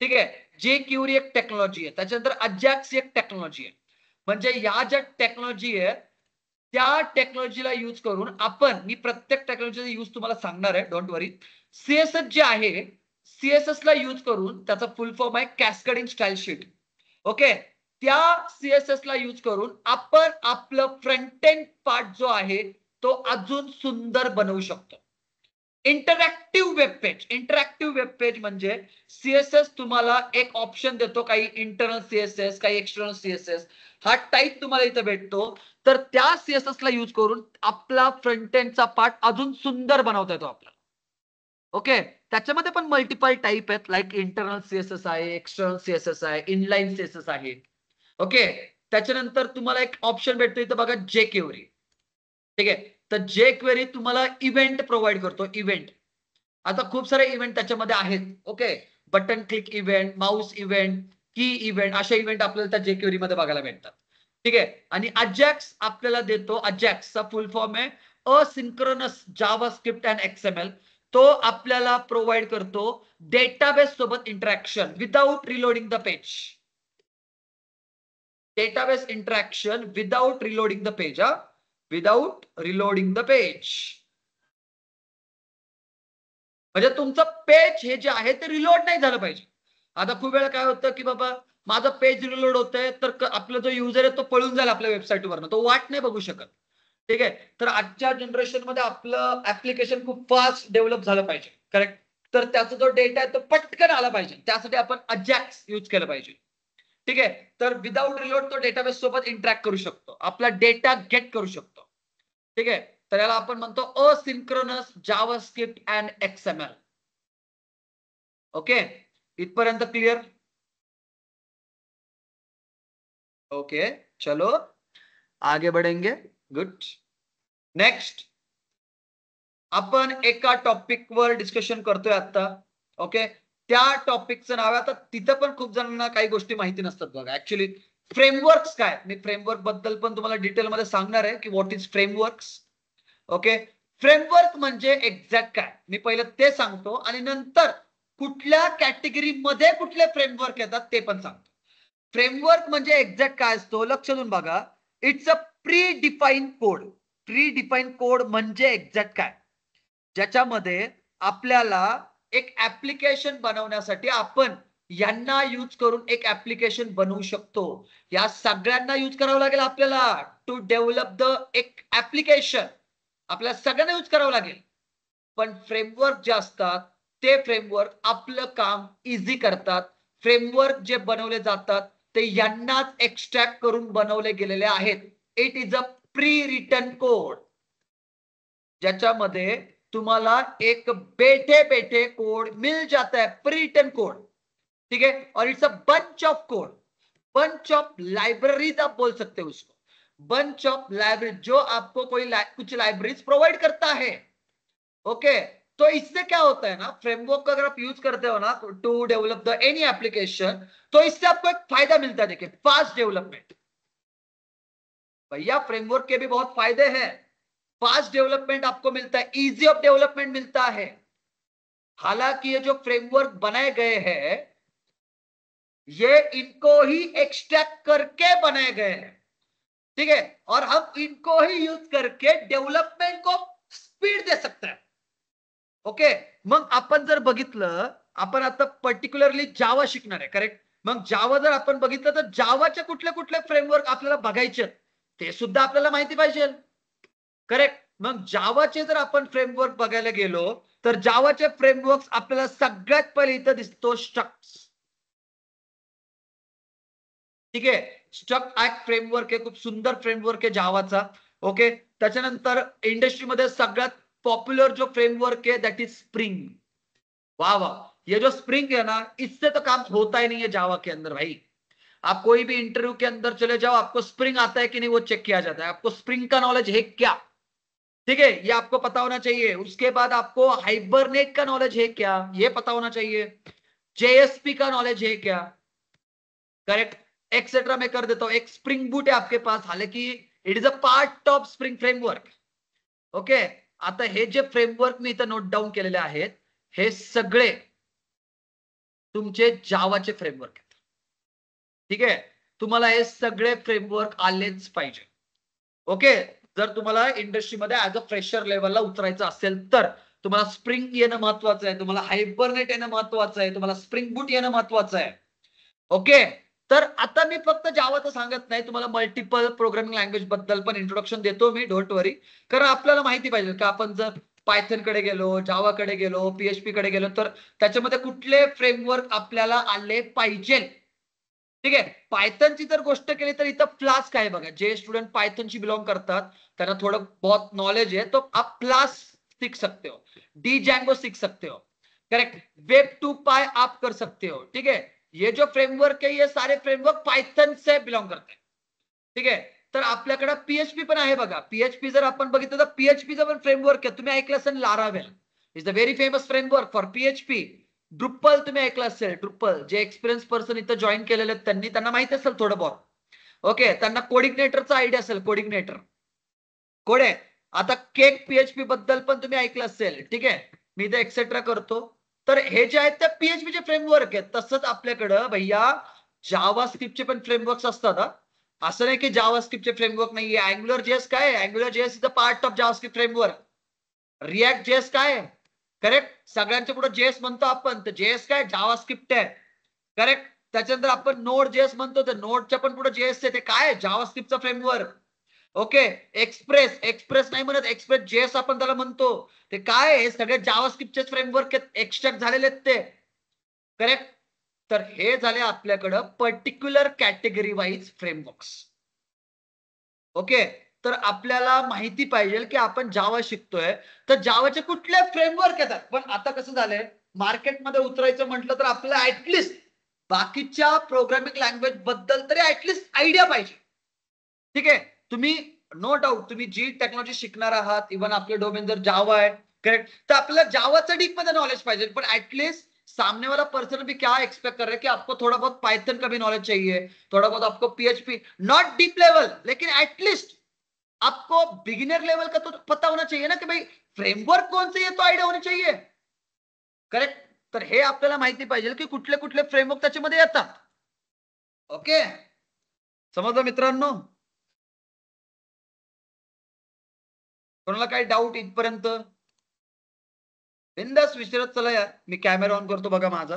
ठीक आहे, jQuery एक टेक्नॉलॉजी आहे, त्याच्यानंतर अजॅक्स ही एक टेक्नॉलॉजी आहे. म्हणजे या ज्या टेक्नॉलॉजी आहे त्या टेक्नॉलॉजीला यूज करून आपण, मी प्रत्येक टेक्नॉलॉजीचा यूज तुम्हाला सांगणार आहे, डोंट वरी. CSS जे आहे, CSS ला यूज करून, त्याचा फुल फॉर्म आहे कॅस्केडिंग स्टाईल शीट. ओके, त्या CSS ला यूज करून आपण आपलं फ्रंट एंड पार्ट जो आहे तो अजून सुंदर बनवू शकतो. Interactive web page, interactive web page म्हणजे CSS तुम्हाला एक ऑप्शन देतो, काही इंटरनल CSS, काही एक्सटर्नल CSS, हा टाईप तुम्हाला इथं भेटतो. तर त्या CSS ला यूज करून आपला फ्रंट एंडचा पार्ट अजून सुंदर बनवता येतो आपल्याला. ओके, त्याच्यामध्ये पण मल्टिपल टाईप आहेत, लाईक इंटरनल CSS आहे, एक्सटर्नल CSS आहे, इनलाईन CSS आहे. ओके, त्याच्यानंतर तुम्हाला एक ऑप्शन भेटतो इथं बघा, jQuery. ठीक आहे, तर jQuery तुम्हाला इव्हेंट प्रोव्हाइड करतो, इव्हेंट. आता खूप सारे इव्हेंट त्याच्यामध्ये आहेत. Okay, button click event, Mouse event, की इव्हेंट, अशा इव्हेंट आपल्याला त्या jQuery मध्ये बघायला भेटतात. ठीक आहे, आणि अजॅक्स आपल्याला देतो, अजॅक्सचा फुल फॉर्म आहे असिंक्रोनस जावास्क्रिप्ट अँड XML. तो आपल्याला प्रोव्हाइड करतो डेटाबेस सोबत interaction without reloading the page. Database interaction without reloading the page, without reloading the page. म्हणजे तुमचं पेज हे जे आहे ते रिलोड नाही झालं पाहिजे. आता खूप वेळा काय होतं की बाबा माझं पेज रिलोड होतंय, तर आपला जो युजर आहे तो पळून जाईल आपल्या वेबसाईटवरनं, तो वाट नाही बघू शकत. ठीक आहे, तर आजच्या जनरेशन मध्ये आपलं ऍप्लिकेशन खूप फास्ट डेव्हलप झालं पाहिजे, करेक्ट. तर त्याचा जो डेटा आहे तो पटकन आला पाहिजे, त्यासाठी आपण अजॅक्स यूज केलं पाहिजे. ठीक आहे, तर विदाउट रिलोड तो डेटाबेस सोबत इंटरॅक्ट करू शकतो, आपला डेटा गेट करू शकतो. ठीक आहे, तर याला आपण म्हणतो asynchronous JavaScript and XML. Okay, इथपर्यंत क्लिअर? ओके, चलो आगे बढ़ेंगे. गुड. नेक्स्ट आपण एका टॉपिकवर डिस्कशन करतोय आता. ओके, त्या टॉपिकचं नाव आहे, आता तिथं पण खूप जणांना काही गोष्टी माहिती नसतात बघा. ऍक्च्युली फ्रेमवर्क्स काय, मी फ्रेमवर्क बद्दल पण तुम्हाला डिटेलमध्ये सांगणार आहे की what is frameworks. Okay, framework म्हणजे एक्झॅक्ट काय, मी पहिलं ते सांगतो आणि नंतर कुठल्या कॅटेगरी मध्ये कुठले फ्रेमवर्क येतात ते पण सांगतो. फ्रेमवर्क म्हणजे एक्झॅक्ट काय असतो, लक्ष देऊन बघा. It's a pre define code. Pre define code म्हणजे एक्झॅक्ट काय, ज्याच्यामध्ये आपल्याला एक ऍप्लिकेशन बनवण्यासाठी आपण यांना यूज करून एक ऍप्लिकेशन बनवू शकतो. या सगळ्यांना यूज करावं लागेल आपल्याला टू डेव्हलप द एक ऍप्लिकेशन. आपल्याला सगळ्यांना यूज करावं लागेल. पण फ्रेमवर्क जे असतात ते फ्रेमवर्क आपलं काम इझी करतात. फ्रेमवर्क जे बनवले जातात ते यांनाच एक्स्ट्रॅक्ट करून बनवले गेलेले आहेत. It is a pre written code, ज्याच्यामध्ये तुम्हाला एक बैठे बैठे कोड मिल जाता है, प्री रिटन कोड. ठीक है, और it's a bunch of code, bunch of libraries आप बोल सकते हो उसको. बंच ऑफ लाइब्रेरी, जो आपको कोई कुछ लाइब्रेरीज प्रोवाइड करता है. ओके, तो इससे क्या होता है ना, फ्रेमवर्क अगर आप यूज करते हो ना to develop the any application, तो इससे आपको एक फायदा मिलता है. देखिए, फास्ट डेवलपमेंट. भैया फ्रेमवर्क के भी बहुत फायदे हैं. फास्ट डेवलपमेंट आपको मिलता है, इजी ऑफ डेवलपमेंट मिलता है. हालांकि ये जो फ्रेमवर्क बनाए गए हैं ये इनको ही एक्सट्रैक्ट करके बनाए गए हैं. ठीक है, और हम इनको ही यूज करके डेव्हलपमेंट को स्पीड दे सकते हैं. ओके, मग आपण जर बघितलं, आपण आता पर्टिक्युलरली जावा शिकणार आहे, करेक्ट. मग जावा जर आपण बघितलं तर जावाचे कुठले कुठले फ्रेमवर्क आपल्याला बघायचे ते सुद्धा आपल्याला माहिती पाहिजे, करेक्ट. मग जावाचे जर आपण फ्रेमवर्क बघायला गेलो तर जावाचे फ्रेमवर्क आपल्याला सगळ्यात पहिले इथं दिसतो स्ट्रक्ट. ठीक आहे, स्ट्रक्ट एक फ्रेमवर्क आहे, खूप सुंदर फ्रेमवर्क आहे जावाचा. ओके, त्याच्यानंतर इंडस्ट्रीमध्ये सगळ्यात पॉप्युलर जो फ्रेमवर्क है दैट इज स्प्रिंग. वाह वाह, ये जो स्प्रिंग है ना, इससे तो काम होता ही नहीं है जावा के अंदर भाई. आप कोई भी इंटरव्यू के अंदर चले जाओ, आपको स्प्रिंग आता है कि नहीं वो चेक किया जाता है. आपको स्प्रिंग का नॉलेज है क्या, ठीक है, ये आपको पता होना चाहिए. उसके बाद आपको हाइबरनेट का नॉलेज है क्या, ये पता होना चाहिए. जेएसपी का नॉलेज है क्या, करेक्ट, एक्सेट्रा मैं कर देता हूं. एक स्प्रिंग बूट है आपके पास, हालांकि it is a part of spring framework. Okay, आता हे जे फ्रेमवर्क मी इथं नोट डाऊन केलेले आहेत हे सगळे तुमचे जावाचे फ्रेमवर्क आहेत. ठीक आहे, तुम्हाला हे सगळे फ्रेमवर्क आलेच पाहिजे. ओके, जर तुम्हाला इंडस्ट्रीमध्ये ऍज अ फ्रेशर लेवलला उतरायचं असेल तर तुम्हाला स्प्रिंग येणं महत्वाचं आहे, तुम्हाला हायबरनेट येणं महत्वाचं आहे, तुम्हाला स्प्रिंग बूट येणं महत्वाचं आहे. ओके, तर आता मी फक्त जावाचं सांगत नाही, तुम्हाला मल्टिपल प्रोग्रामिंग लँग्वेज बद्दल पण इंट्रोडक्शन देतो मी, डोंट वरी. कारण आपल्याला माहिती पाहिजे का आपण जर पायथन कडे गेलो, जावाकडे गेलो, पीएचपी कडे गेलो तर त्याच्यामध्ये कुठले फ्रेमवर्क आपल्याला आले पाहिजे. ठीक आहे, पायथनची जर गोष्ट केली तर इथं फ्लास्क आहे बघा. जे स्टुडंट पायथनशी बिलॉंग करतात त्यांना थोडं बहुत नॉलेज है, तो आप फ्लास्क सीख सकते हो, डी जैंगो सीख सकते हो, करेक्ट, वेब 2 पाई आप कर सकते हो. ठीक है, ये जो फ्रेमवर्क है ये सारे फ्रेमवर्क पायथन से बिलॉंग करते हैं. ठीक आहे, तर आपल्याकडे पीएचपी पण आहे बघा. पीएचपी जर आपण बघितलं तर पीएचपीचं पण फ्रेमवर्क आहे, तुम्ही ऐकलं असेल Laravel is the very famous framework for PHP. Drupal तुम्ही ऐकलं असेल, ड्रुपल जे एक्सपिरियन्स पर्सन इथं जॉईन केलेले आहेत त्यांना माहिती असेल थोडं बहुत. ओके, त्यांना कोडिग्नेटरचा आयडिया असेल, कोडिग्नेटर कोड आहे. आता केक पीएचपी बद्दल पण तुम्ही ऐकलं असेल. ठीक आहे, मी इथे एक्सेट्रा करतो. तर हे जे आहेत ते पीएचपीचे फ्रेमवर्क आहेत. तसंच आपल्याकडं भैया जावा स्क्रिप्टचे पण फ्रेमवर्क्स असतात. असं नाही की जावा स्क्रिप्टचे फ्रेमवर्क नाहीये. अँग्युलर जेएस काय आहे, angular JS is a part of Java script framework. React JS काय आहे, करेक्ट, सगळ्यांच्या पुढे जेएस म्हणतो आपण, तर जेएस काय जावा स्क्रिप्ट आहे, करेक्ट. त्याच्यानंतर आपण नोड जेएस म्हणतो, तर नोडच्या पण पुढे जेएस आहे, ते काय जावा स्क्रिप्टचा फ्रेमवर्क. ओके, एक्सप्रेस, एक्सप्रेस नाही म्हणत, एक्सप्रेस जेएस आपण त्याला म्हणतो, ते काय हे सगळे जावा स्क्रिप्टचे फ्रेमवर्क एक्स्ट्रॅक्ट झालेले आहेत ते, करेक्ट. तर हे झाले आपल्याकडं particular category wise frameworks. Okay, तर आपल्याला माहिती पाहिजे की आपण जावा शिकतोय तर जावाचे कुठले फ्रेमवर्क येतात. पण आता कसं झालंय, मार्केटमध्ये उतरायचं म्हटलं तर आपल्याला ऍटलिस्ट बाकीच्या प्रोग्रामिंग लँग्वेज बद्दल तरी ऍटलिस्ट आयडिया पाहिजे. ठीक आहे, तुम्ही नो डाऊट तुम्ही जी टेक्नॉलॉजी शिकणार आहात, इव्हन आपले डोमेन जर जावा है, करेक्ट, तो आपल्याला जावाचं डीप में नॉलेज पाहिजे, पण एटलीस्ट सामने वाला पर्सन भी क्या एक्सपेक्ट कर रहे हैं कि आपको थोड़ा बहुत पाइथन का भी नॉलेज चाहिए, थोड़ा बहुत आपको पीएचपी, नॉट डीप लेवल, लेकिन एटलीस्ट आपको बिगिनर लेवल का तो पता होना चाहिए ना कि भाई फ्रेमवर्क कौन से, ये तो आयडिया होनी चाहिए, करेक्ट. तर हे आपल्याला माहिती पाहिजे की कुठले कुठले फ्रेमवर्क त्याच्यामध्ये येतात. ओके, समजलं मित्रांनो? कोणाला काही डाऊट इथपर्यंत? बिंदास विचारत चला यार. मी कॅमेरा ऑन करतो बघा माझा.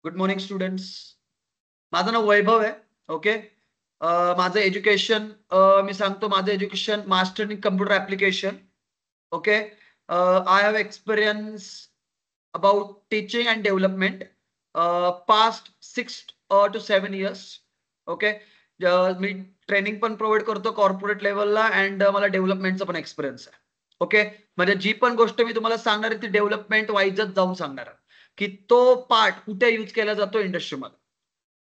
Good morning students. माझं नाव वैभव आहे. ओके, माझं एज्युकेशन, मी सांगतो माझं education master in computer application. Okay, I have experience about teaching and development past 6 to 7 years. Okay, me training पण प्रोव्हाइड करतो कॉर्पोरेट लेवलला, अँड मला डेव्हलपमेंटचा पण एक्सपिरियन्स आहे. ओके, म्हणजे जी पण गोष्ट मी तुम्हाला सांगणार आहे ती डेव्हलपमेंट वाईजच जाऊन सांगणार आहे की तो पार्ट कुठे यूज केला जातो इंडस्ट्रीमध्ये.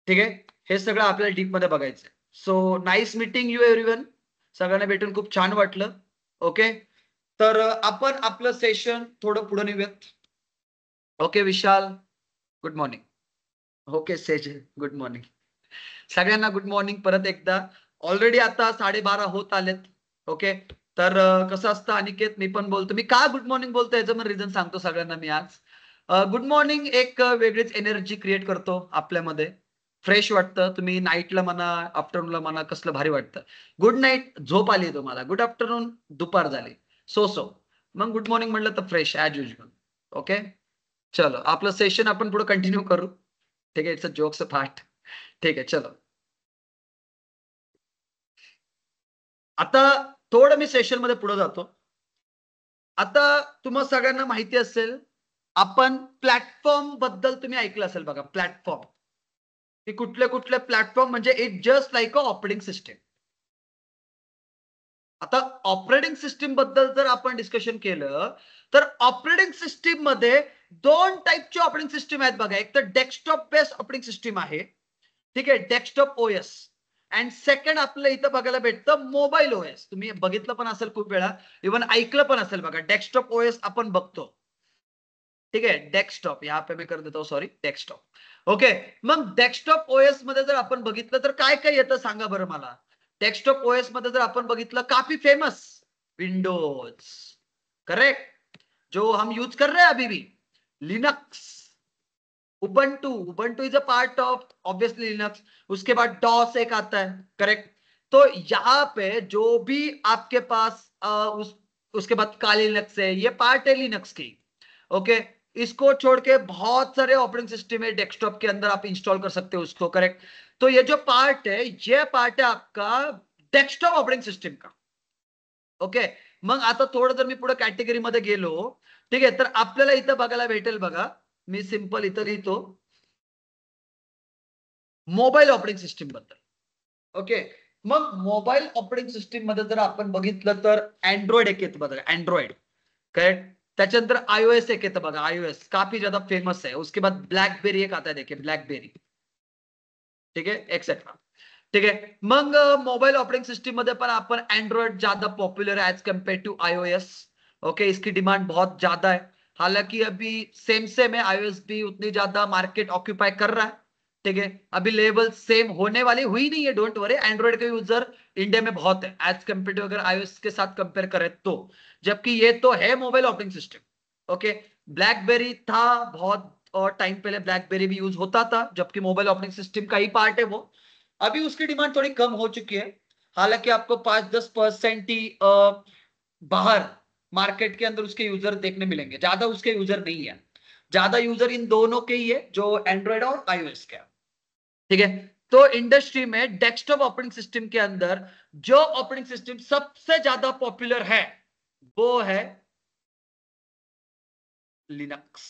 ठीक आहे, हे सगळं आपल्याला डीप मध्ये बघायचं आहे. So nice meeting you everyone. सगळ्यांना भेटून खूप छान वाटलं. ओके, तर आपण आपलं सेशन थोडं पुढे नेऊयात. Okay Vishal, good morning. Okay session, good morning सगळ्यांना. गुड मॉर्निंग परत एकदा. ऑलरेडी आता 12:30 होत आलेत. ओके, तर कसं असतं अनिकेत, मी पण बोलतो. मी का गुड मॉर्निंग बोलतो याचं पण रिझन सांगतो सगळ्यांना मी आज. गुड मॉर्निंग एक वेगळीच एनर्जी क्रिएट करतो आपल्यामध्ये. फ्रेश वाटतं. तुम्ही नाईटला म्हणा, आफ्टरनूनला म्हणा, कसलं भारी वाटतं. गुड नाईट झोप आली तुम्हाला, गुड आफ्टरनून दुपार झाली, सो मग गुड मॉर्निंग म्हटलं तर फ्रेश ऍज युजल. ओके, चलो आपलं सेशन आपण पुढे कंटिन्यू करू. ठीक आहे, इट्स अ जोक्स पार्ट. ठीक आहे, चलो. आता थोडं मी सेशन मध्ये पुढे जातो. आता तुम्हाला सगळ्यांना माहिती असेल, आपण प्लॅटफॉर्म बद्दल तुम्ही ऐकलं असेल बघा. प्लॅटफॉर्म हे कुठले कुठले प्लॅटफॉर्म, म्हणजे it just like a operating system. आता ऑपरेटिंग सिस्टीम बद्दल जर आपण डिस्कशन केलं तर ऑपरेटिंग सिस्टीम मध्ये दोन टाईपचे ऑपरेटिंग सिस्टीम आहेत बघा. एक तर डेस्कटॉप बेस्ड ऑपरेटिंग सिस्टीम आहे, ठीक आहे, डेस्कटॉप ओएस. अँड सेकंड आपलं इथं बघायला भेटतं मोबाईल ओएस. तुम्ही बघितलं पण असेल खूप वेळा, इव्हन ऐकलं पण असेल बघा. डेस्कटॉप ओएस आपण बघतो, ठीक आहे, डेस्कटॉप यहाँ पे मैं कर देता हूं, सॉरी, डेस्कटॉप. ओके, मग डेस्कटॉप ओएस मध्ये जर आपण बघितलं तर काय काय येतं सांगा बरं मला. डेस्कटॉप ओएस मध्ये जर आपण बघितलं, काफी फेमस विंडोज, करेक्ट, जो हम यूज कर रहे हैं अभी भी. Linux, Ubuntu, Ubuntu is a part of obviously Linux. उसके बाद डॉस एक आता है, करेक्ट. तो यहाँ पे जो भी आपके पास उसके बाद काली लिनक्स है, ये पार्ट है लिनक्स की. ओके, इसको छोड़ के बहुत सारे ऑपरेटिंग सिस्टम है डेस्कटॉप के अंदर, आप इंस्टॉल कर सकते हो उसको, करेक्ट. तो ये जो पार्ट है, ये पार्ट है आपका डेस्कटॉप ऑपरेटिंग सिस्टम का. ओके, मग आता थोडं जर मी पुढे कॅटेगरी मध्ये गेलो, ठीक आहे, तर आपल्याला इथं बघायला भेटेल बघा. मी सिंपल इथं लिहितो मोबाईल ऑपरेटिंग सिस्टीम बद्दल. ओके, मग मोबाईल ऑपरेटिंग सिस्टीम मध्ये जर आपण बघितलं तर अँड्रॉइड एक येतं बघा, अँड्रॉइड, करेक्ट. त्याच्यानंतर आयओएस एक येतं बघा, आयओएस काफी ज्यादा फेमस है. उसके बाद ब्लॅकबेरी एक आता है, देखिए ब्लॅकबेरी, ठीक है, एक्सेट्रा. ठीक है, मग मोबाइल ऑपरेटिंग सिस्टम मध्ये पण आपण एंड्रॉइड ज्यादा पॉपुलर है as compare to iOS. Okay, इसकी डिमांड बहुत ज्यादा है. हालांकि अभी सेम सेम है, आईओएस भी उतनी ज्यादा मार्केट ऑक्यूपाई कर रहा है. ठीक है, अभी लेवल सेम होने वाली हुई नहीं है, don't worry. Android K user India में बहुत है एज कंपेयर टू, अगर आईओएस के साथ कंपेयर करें तो. जबकि ये तो है mobile operating system. Okay, blackberry था बहुत, और टाइम पहले ब्लैकबेरी भी यूज होता था, जबकि मोबाइल ऑपरेटिंग सिस्टम का ही पार्ट है वो. अभी उसकी डिमांड थोड़ी कम हो चुकी है. हालांकि आपको 5-10% ही बाहर मार्केट के अंदर उसके यूजर देखने मिलेंगे, ज्यादा उसके यूजर नहीं है. ज्यादा यूजर इन दोनों के ही है, जो एंड्रॉइड और आईओएस के. ठीक है, तो इंडस्ट्री में डेस्कटॉप ऑपरेटिंग सिस्टम के अंदर जो ऑपरेटिंग सिस्टम सबसे ज्यादा पॉपुलर है वो है लिनक्स.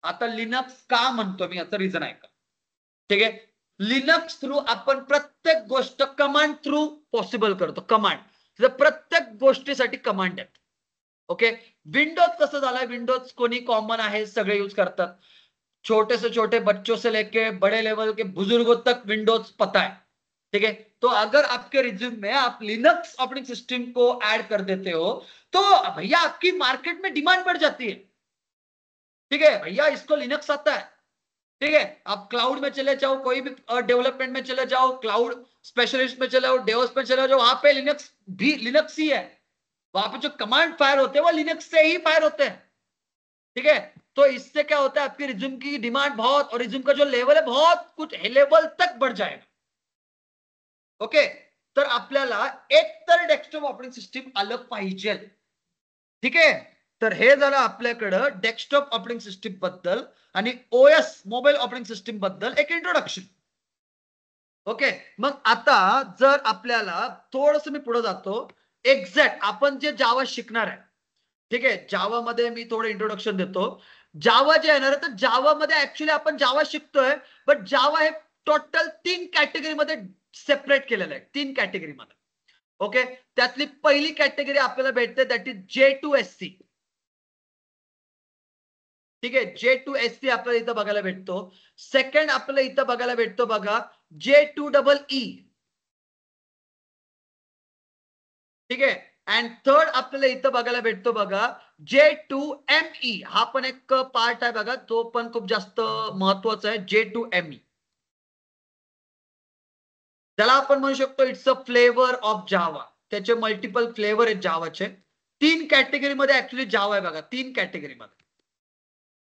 आता लिनक्स का म्हणतो मी, याचं रिझन आहे का, ठीक आहे. लिनक्स थ्रू आपण प्रत्येक गोष्ट कमांड थ्रू पॉसिबल करतो. कमांड, प्रत्येक गोष्टीसाठी कमांड आहेत. ओके, विंडोज कसं झालंय, विंडोज कोणी कॉमन आहे, सगळे यूज करतात. छोटे से छोटे बच्चों से लेके बड़े लेवल के बुजुर्गों तक विंडोज पता है. ठीक है, तो अगर आपके रिज्यूम में आप लिनक्स ऑपरेटिंग सिस्टम को ऐड कर देते हो तो भैया आपकी मार्केट में डिमांड बढ़ जाती है। ठीक है भैया, इसको लिनक्स आता है। ठीक है, आप क्लाउड में चले जाओ, कोई भी डेवलपमेंट में चले जाओ, क्लाउड स्पेशलिस्ट में चले जाओ, डेवोस में चले जाओ, वहां पे लिनक्स भी लिनक्स ही है। वहां पे जो कमांड फायर होते हैं वो लिनक्स से ही फायर होते हैं। ठीक है, तो इससे क्या होता है, आपकी रिज्यूम की डिमांड बहुत, और रिज्यूम का जो लेवल है बहुत कुछ लेवल तक बढ़ जाएगा। ओके, तर आपल्याला एक तर डेस्कटॉप ऑपरेटिंग सिस्टीम आलं पाहिजे। ठीक आहे, तर हे झालं आपल्याकडं डेस्कटॉप ऑपरेटिंग सिस्टीम बद्दल आणि ओएस मोबाईल ऑपरेटिंग सिस्टीम बद्दल एक इंट्रोडक्शन। ओके, मग आता जर आपल्याला थोडस मी पुढे जातो, एक्झॅक्ट आपण जे जावा शिकणार आहे, ठीक आहे, जावा मध्ये मी थोडं इंट्रोडक्शन देतो। जावा जे येणार आहे, तर जावा मध्ये ऍक्च्युली आपण जावा शिकतोय, बट जावा हे टोटल 3 कॅटेगरी मध्ये सेपरेट केलेलं आहे, 3 कॅटेगरी मध्ये। ओके, त्यातली पहिली कॅटेगरी आपल्याला भेटते, दॅट इज J2SC। ठीक आहे, J2SC आपल्याला इथं बघायला भेटतो। सेकंड आपल्याला इथं बघायला भेटतो बघा J2EE। ठीक आहे, अँड थर्ड आपल्याला इथं बघायला भेटतो बघा J2ME। हा पण एक पार्ट आहे बघा, तो पण खूप जास्त महत्वाचा आहे, J2ME। त्याला आपण म्हणू शकतो इट्स अ फ्लेवर ऑफ जावा। त्याचे मल्टिपल फ्लेवर आहेत जावाचे। 3 कॅटेगरी मध्ये ऍक्च्युली जावा आहे बघा, 3 कॅटेगरी मध्ये।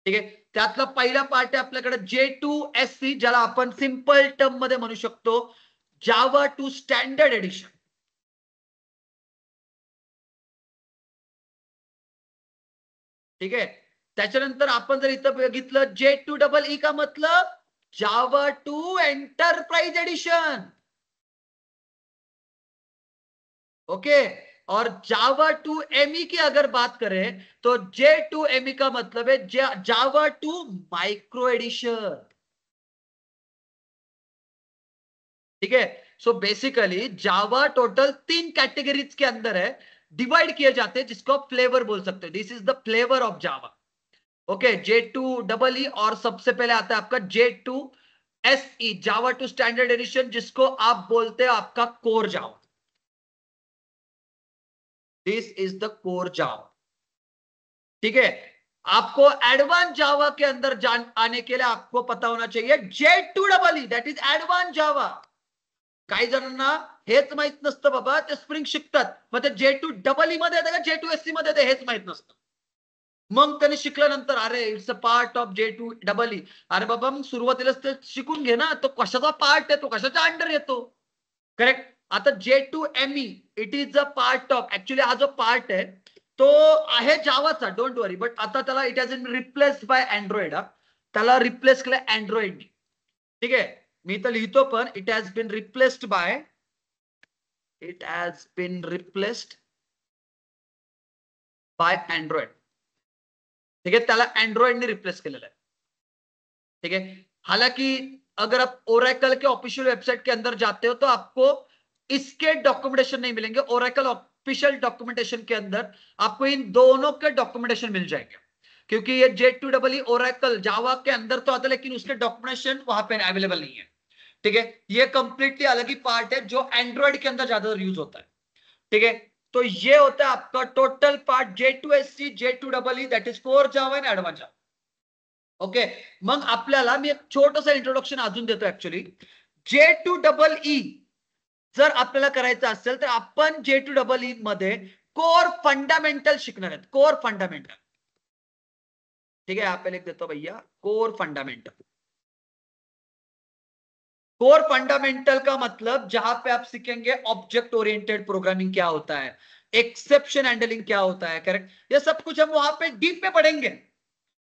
ठीक आहे, त्यातला पहिला पार्ट आहे आपल्याकडे J2SC, ज्याला आपण सिंपल टर्म मध्ये म्हणू शकतो जावा टू स्टँडर्ड एडिशन। ठीक आहे, त्याच्यानंतर आपण जर इथं बघितलं J2EE का मतलब जावा टू एंटरप्राइज एडिशन। ओके, और जावा टू एमई की अगर बात करें तो J2ME का मतलब है जावा टू माइक्रो एडिशन। ठीक है, so basically Java total 3 categories के अंदर है, डिवाइड किए जाते हैं, जिसको आप फ्लेवर बोल सकते हो। This is the flavour of Java. Okay, J2EE, और सबसे पहले आता है आपका J2SE, Java to standard addition, जिसको आप बोलते हैं आपका core Java. This is the core Java. ठीक है, आपको एडवांस जावा के अंदर आने के लिए आपको पता होना चाहिए J2EE, दैट इज एडवांस जावा। काही जणांना हेच माहित नसतं बाबा, ते स्प्रिंग शिकतात, मग ते J2EE मध्ये येतं का J2SC मध्ये येतं हेच माहित नसतं। मग त्यांनी शिकल्यानंतर अरे it's a part of J2EE। अरे बाबा, मग सुरुवातीलाच ते शिकून घे ना, तो कशाचा पार्ट आहे, तो कशाच्या अंडर येतो। करेक्ट, आता J2ME it is a part of, actually हा जो पार्ट आहे तो आहे जावाचा, डोंट वरी, बट आता त्याला it has been replaced by Android. त्याला रिप्लेस केलं अँड्रॉइड। ठीक आहे, मी तर लिहितो पण it has been replaced by Android. ठीक है, त्याला अँड्रॉइडने रिप्लेस केलेलं आहे। ठीक है, हालांकि अगर आप ओरेकल के ऑफिशियल वेबसाइट के अंदर जाते हो तो आपको इसके डॉक्यूमेंटेशन नहीं मिलेंगे। ओरेकल ऑफिशियल डॉक्यूमेंटेशन के अंदर आपको इन दोनों के डॉक्यूमेंटेशन मिल जाएंगे, क्योंकि ये J2EE ओरेकल जावा के अंदर तो आता है, लेकिन उसके डॉक्यूमेंटेशन वहां पे अवेलेबल नहीं है। ठीक है, ये कंप्लीटली अलग ही पार्ट है जो एंड्रॉइड के अंदर ज्यादा यूज होता है। ठीक है, तो ये होता है आपका total part J2SC, J2EE, that is core Java and advance Java. Okay, मग आपल्याला मी एक छोटंसं इंट्रोडक्शन अजून देतो। ऍक्च्युली J2EE जर आपल्याला करायचं असेल तर आपण J2EE मध्ये कोर फंडामेंटल शिकणार आहेत, कोर फंडामेंटल। ठीक है, यहाँ पे लिख देता हूं भैया, कोर फंडामेंटल। कोर फंडामेंटल का मतलब जहां पे आप सीखेंगे ऑब्जेक्ट ओरिएंटेड प्रोग्रामिंग क्या होता है, एक्सेप्शन हैंडलिंग क्या होता है, करेक्ट, ये सब कुछ हम वहां पे डीप में पढ़ेंगे।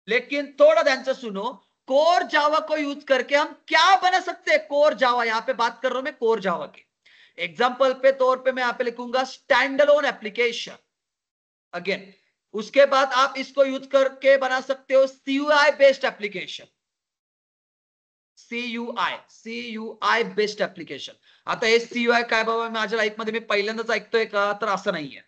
लेकिन थोड़ा ध्यान से सुनो, कोर जावा को यूज करके हम क्या बना सकते हैं। कोर जावा, यहां पे बात कर रहा हूं मैं कोर जावा की। एग्जाम्पल पे तौर पे मैं यहां पे लिखूंगा स्टैंड अलोन एप्लीकेशन। अगेन, उसके बाद आप इसको यूज करके बना सकते हो CUI based application. CUI based application. आता हे CUI काय बाबा, माझ्या लाईफ मध्ये मी पहिल्यांदाच ऐकतोय का, तर असं नाहीये।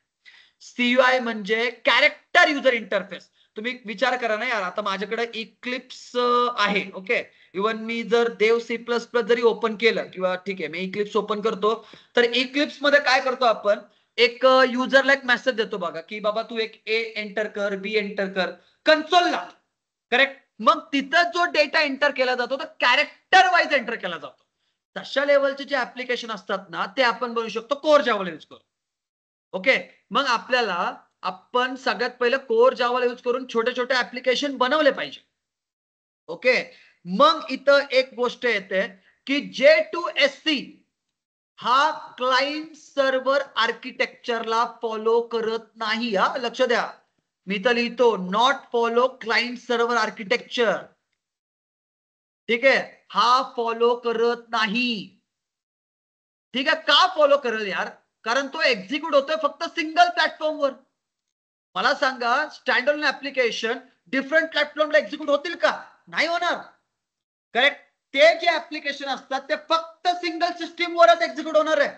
CUI म्हणजे कॅरेक्टर युजर इंटरफेस, तुम्ही विचार करा ना यार, आता माझ्याकडे इक्लिप्स आहे. ओके, इव्हन मी जर देव C++ जरी ओपन केलं किंवा ठीक आहे मी इक्लिप्स ओपन करतो, तर इक्लिप्स मध्ये काय करतो आपण, एक युजरला एक मेसेज देतो बघा की बाबा तू एक ए एंटर कर, बी एंटर कर कन्सोलला. करेक्ट. मग तिथं जो डेटा एंटर केला जातो तो कॅरेक्टर वाईज एंटर केला जातो. तशा लेवलचे जे ऍप्लिकेशन असतात ना ते आपण बनवू शकतो कोर जावाला यूज करून. ओके, मग आपल्याला आपण सगळ्यात पहिलं कोर जावाला यूज करून छोटे छोटे ऍप्लिकेशन बनवले पाहिजे. ओके, मग इथं एक गोष्ट येते की J2SC हा क्लायंट सर्व्हर आर्किटेक्चरला फॉलो करत नाही. हा लक्ष द्या, मी तर लिहितो not follow client server architecture. ठीक आहे, हा फॉलो करत नाही. ठीक आहे, का फॉलो करेल यार, कारण तो एक्झिक्यूट होतोय फक्त सिंगल प्लॅटफॉर्मवर. मला सांगा स्टँडअलोन ऍप्लिकेशन डिफरंट प्लॅटफॉर्मला एक्झिक्यूट होतील का? नाही होणार. करेक्ट. ते जे ऍप्लिकेशन असतात ते फक्त सिंगल सिस्टीमवरच एक्झिक्यूट होणार आहे.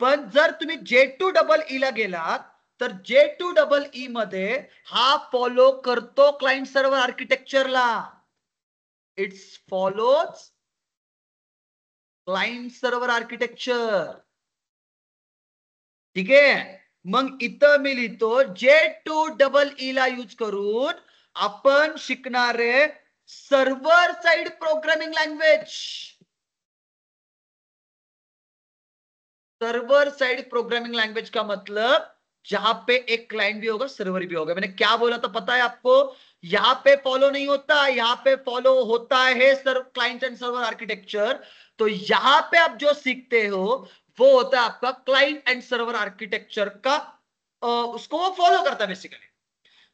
पण जर तुम्ही J2EE ला गेलात तर J2EE मध्ये हा फॉलो करतो क्लायंट सर्व्हर आर्किटेक्चरला. It's follows client server architecture. ठीक आहे, मग इथं मी लिहितो J2EE ला यूज करून आपण शिकणारे server side programming language. Server side programming language का मतलब जहां पे एक क्लाइंट भी होगा सर्वर भी होगा. मैंने क्या बोला था पता है आपको? यहां पे फॉलो नहीं होता, यहां पे फॉलो होता है क्लाइंट एंड सर्वर आर्किटेक्चर. तो यहां पे आप जो सीखते हो वो होता है आपका क्लाइंट एंड सर्वर आर्किटेक्चर का, उसको वो फॉलो करता है बेसिकली.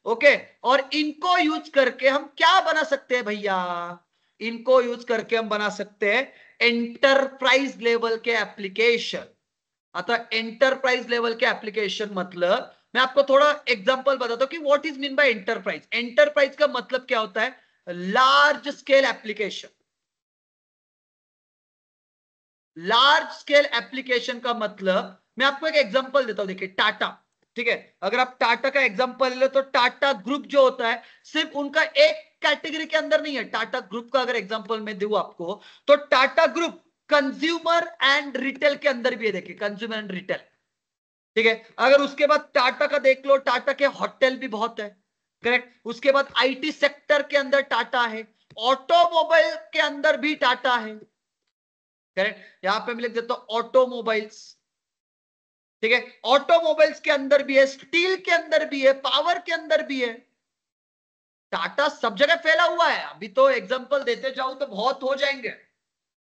ओके, और इनको यूज करके हम क्या बना सकते हैं भैया? इनको यूज करके हम बना सकते हैं एंटरप्राइज लेवल के एप्लीकेशन. आता एंटरप्राइज लेवल के एप्लीकेशन मतलब मैं आपको थोड़ा एग्जांपल बताता हूं कि what is mean by enterprise. Enterprise का मतलब क्या होता है? Large scale application. Large scale application का मतलब मैं आपको एक एग्जांपल देता हूं. देखिए टाटा, ठीक है, अगर आप टाटा का एग्जांपल ले तो टाटा ग्रुप जो होता है सिर्फ उनका एक कैटेगरी के अंदर नहीं है. टाटा ग्रुप का अगर एग्जांपल मैं दूं आपको तो Tata group consumer and retail के अंदर भी है. देखिए कंज्यूमर एंड रिटेल. ठीक है, अगर उसके बाद टाटा का देख लो, टाटा के होटल भी बहुत है. करेक्ट. उसके बाद आईटी सेक्टर के अंदर टाटा है, ऑटोमोबाइल के अंदर भी टाटा है. करेक्ट, यहां पे मैं लिख देता हूं ऑटोमोबाइल्स. ठीक है, ऑटोमोबाइल्स के अंदर भी है, स्टील के अंदर भी है, पावर के अंदर भी है. टाटा सब जगह फैला हुआ है. अभी तो एग्जांपल देते जाऊं तो बहुत हो जाएंगे.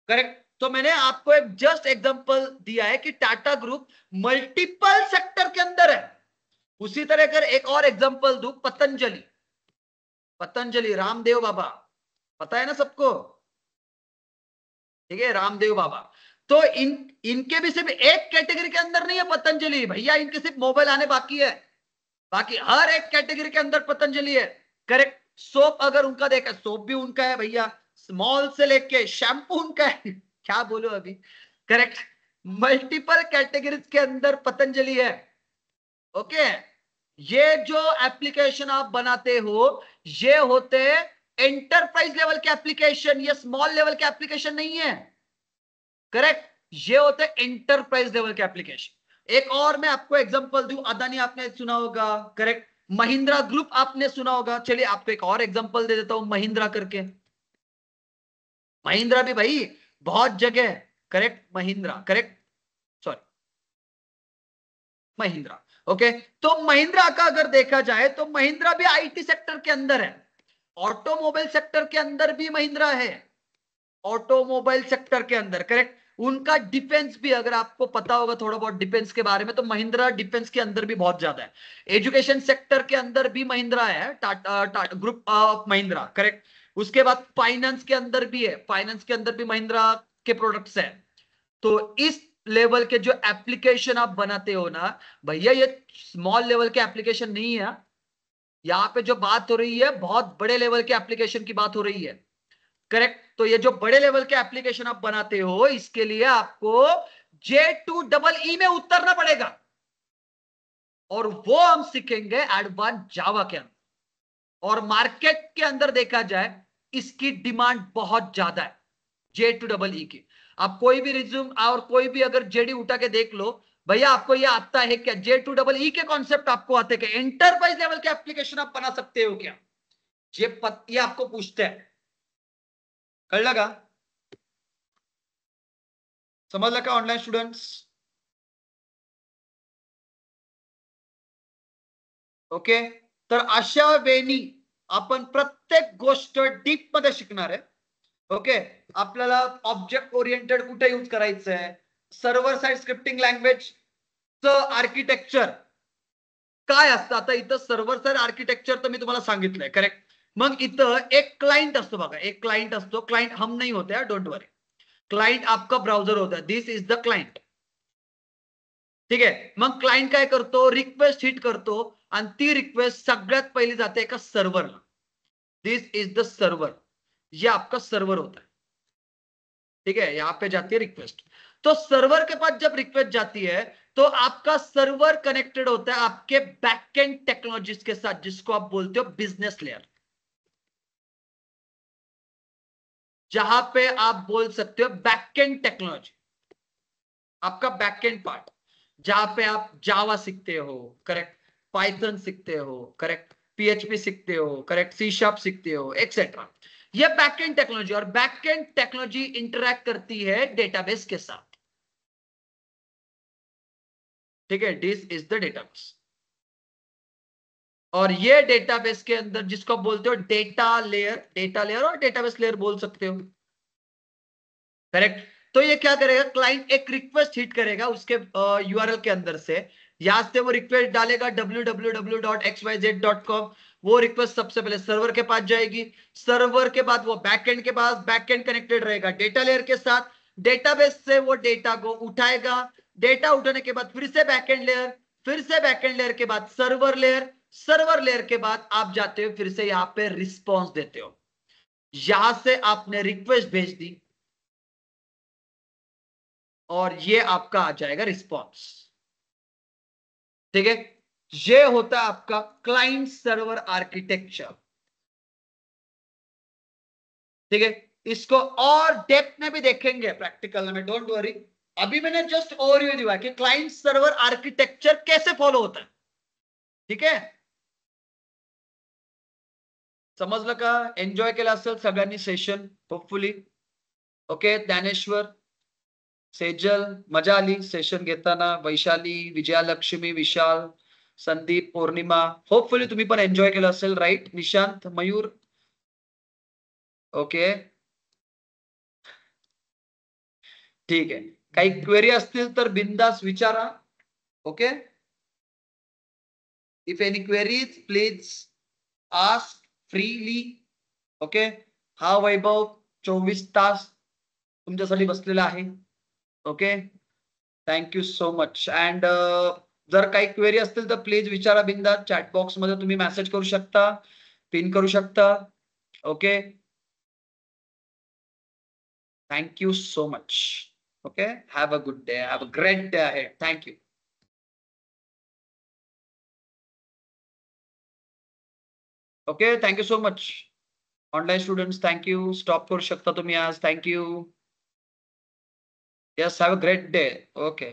करेक्ट. तो मैंने आपको एक जस्ट एग्जांपल दिया है कि टाटा ग्रुप मल्टीपल सेक्टर के अंदर है. उसी तरह अगर एक और एग्जांपल दूं, पतंजलि. पतंजलि रामदेव बाबा, पता है ना सबको? ठीक है, रामदेव बाबा. तो इनके भी सिर्फ एक कैटेगरी के अंदर नहीं है पतंजलि भैया, इनके सिर्फ मोबाइल आने बाकी है. बाकी हर एक कैटेगरी के अंदर पतंजलि है. करेक्ट. सोप अगर उनका देखा, सोप भी उनका है भैया, स्मॉल से लेके शैम्पू उनका है. क्या बोलो अभी. करेक्ट. मल्टीपल कैटेगरीज के अंदर पतंजलि है. ओके, ये जो एप्लीकेशन आप बनाते हो ये होते एंटरप्राइज लेवल के एप्लीकेशन, ये स्मॉल लेवल के एप्लीकेशन नहीं है. करेक्ट, ये होते एंटरप्राइज लेवल के एप्लीकेशन. एक और मैं आपको एग्जांपल दूं, अदानी आपने सुना होगा. करेक्ट. महिंद्रा ग्रुप आपने सुना होगा. चलिए आपको एक और एग्जांपल दे देता हूं, महिंद्रा करके. महिंद्रा भी भाई बहुत जगह. Correct, Mahindra. Correct, sorry, Mahindra. Okay, तो महिंद्रा का अगर देखा जाए तो महिंद्रा भी आईटी सेक्टर के अंदर है, ऑटोमोबाइल सेक्टर के अंदर भी महिंद्रा है. ऑटोमोबाइल सेक्टर के अंदर. करेक्ट. उनका डिफेंस भी अगर आपको पता होगा थोड़ा बहुत डिफेंस के बारे में तो महिंद्रा डिफेंस के अंदर भी बहुत ज्यादा है. एजुकेशन सेक्टर के अंदर भी महिंद्रा है, Tata group of Mahindra. Correct. उसके बाद फाइनेंस के अंदर भी है, फाइनेंस के अंदर भी महिंद्रा के प्रोडक्ट्स है. तो इस लेवल के जो एप्लीकेशन आप बनाते हो ना भैया, ये स्मॉल लेवल के एप्लीकेशन नहीं है. यहां पे जो बात हो रही है बहुत बड़े लेवल के एप्लीकेशन की बात हो रही है. करेक्ट. तो ये जो बड़े लेवल के एप्लीकेशन आप बनाते हो इसके लिए आपको J2EE में उतरना पड़ेगा और वो हम सीखेंगे एडवांस जावा के अंदर. और मार्केट के अंदर देखा जाए इसकी डिमांड बहुत ज्यादा है J2EE की। आप कोई भी रिज्यूम और कोई भी अगर जेडी उठा के देख लो, भैया आपको ये आता है क्या? J2EE के कॉन्सेप्ट आपको आते क्या? एंटरप्राइज लेवल के एप्लीकेशन आप बना सकते हो क्या? ये आपको पूछते हैं। कळलं का? समजलं का ऑनलाईन स्टुडंट्स? ओके, तर अशा वेळी आपण प्रत्येक गोष्ट डीप मध्ये शिकणार आहे. ओके, आपल्याला ऑब्जेक्ट ओरिएंटेड कुठे यूज करायचं आहे, सर्व्हर साइड स्क्रिप्टिंग लँग्वेजचं आर्किटेक्चर काय असतं. आता इथं सर्व्हर साइड आर्किटेक्चर तर मी तुम्हाला सांगितलंय, करेक्ट. मग इथं एक क्लाइंट असतो बघा, एक क्लाइंट असतो. क्लाइंट हम नहीं होते हैं, डोंट वरी. क्लाइंट आपका ब्राउझर होता है, दिस इज द क्लाइंट. ठीक आहे. मग क्लाइंट काय करतो, रिक्वेस्ट हिट करतो आणि ती रिक्वेस्ट सगळ्यात पहिली जाते एका सर्व्हरला. दिस इज द सर्वर, ये आपका सर्वर होता है. ठीक है, यहां पे जाती है रिक्वेस्ट. तो सर्वर के पास जब रिक्वेस्ट जाती है तो आपका सर्वर कनेक्टेड होता है आपके बैकएंड टेक्नोलॉजीज के साथ, जिसको आप बोलते हो बिजनेस लेयर. जहां पे आप बोल सकते हो बैकएंड टेक्नोलॉजी, आपका बैकएंड पार्ट, जहां पे आप जावा सीखते हो, करेक्ट, पाइथन सीखते हो, करेक्ट, पीएचपी सीखते हो, करेक्ट, सी शार्प सीखते हो, एक्सेट्रा. ये बैकएंड टेक्नोलॉजी, और बैकएंड टेक्नोलॉजी इंटरैक्ट करती है डेटाबेस के साथ. ठीक है, दिस इज द डेटाबेस. और ये डेटाबेस के अंदर जिसको आप बोलते हो डेटा लेयर और डेटाबेस लेयर बोल सकते हो, करेक्ट. तो ये क्या करेगा, क्लाइंट एक रिक्वेस्ट हिट करेगा उसके यूआरएल के अंदर से. यहां से वो रिक्वेस्ट डालेगा www.xyz.com. वो रिक्वेस्ट सबसे पहले सर्वर के पास जाएगी. सर्वर के बाद वो बैकएंड के पास, बैकएंड कनेक्टेड रहेगा डेटा लेयर के साथ. डेटाबेस से वो डेटा को उठाएगा. डेटा उठाने के बाद फिर से बैकएंड लेयर, फिर से बैकएंड लेयर के बाद सर्वर लेयर, सर्वर लेयर के बाद आप जाते हो फिर से यहां पे रिस्पॉन्स देते हो. यहां से आपने रिक्वेस्ट भेज दी और ये आपका आ जाएगा रिस्पॉन्स. ठीक है, ये होता है आपका क्लाइंट सर्वर आर्किटेक्चर. ठीक है, इसको और डेप्थ में भी देखेंगे प्रैक्टिकल में, डोंट वरी. अभी मैंने जस्ट ओवरव्यू दिया कि क्लाइंट सर्वर आर्किटेक्चर कैसे फॉलो होता है. ठीक है, समजलं का? एन्जॉय केलं असेल सगळ्यांनी session hopefully. Okay, Dnyaneshwar, Sejal, मजा आली सेशन घेताना. वैशाली, विजयालक्ष्मी, विशाल, संदीप, पौर्णिमा, होपफुली तुम्ही पण एन्जॉय केलं असेल, राईट. निशांत, मयूर, ओके, ठीक आहे. काही क्वेरी असतील तर बिंदास विचारा. Okay, if any queries please ask freely. Okay, हा वैभव 24 तास तुमच्यासाठी बसलेला आहे. Okay, thank you so much. And जर काही क्वेरी असतील तर प्लीज विचारा बिंदास. चॅट बॉक्स मध्ये तुम्ही मेसेज करू शकता, पिन करू शकता. Okay, thank you so much. Okay, have a good day, have a great day ahead. Thank you. Okay, thank you so much. Online students thank you. Stop करू शकता तुम्ही आज. Thank you. Yes, have a great day. Okay,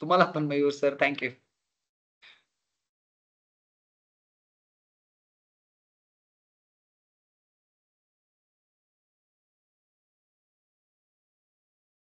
तुम्हाला पण Mayur sir thank you.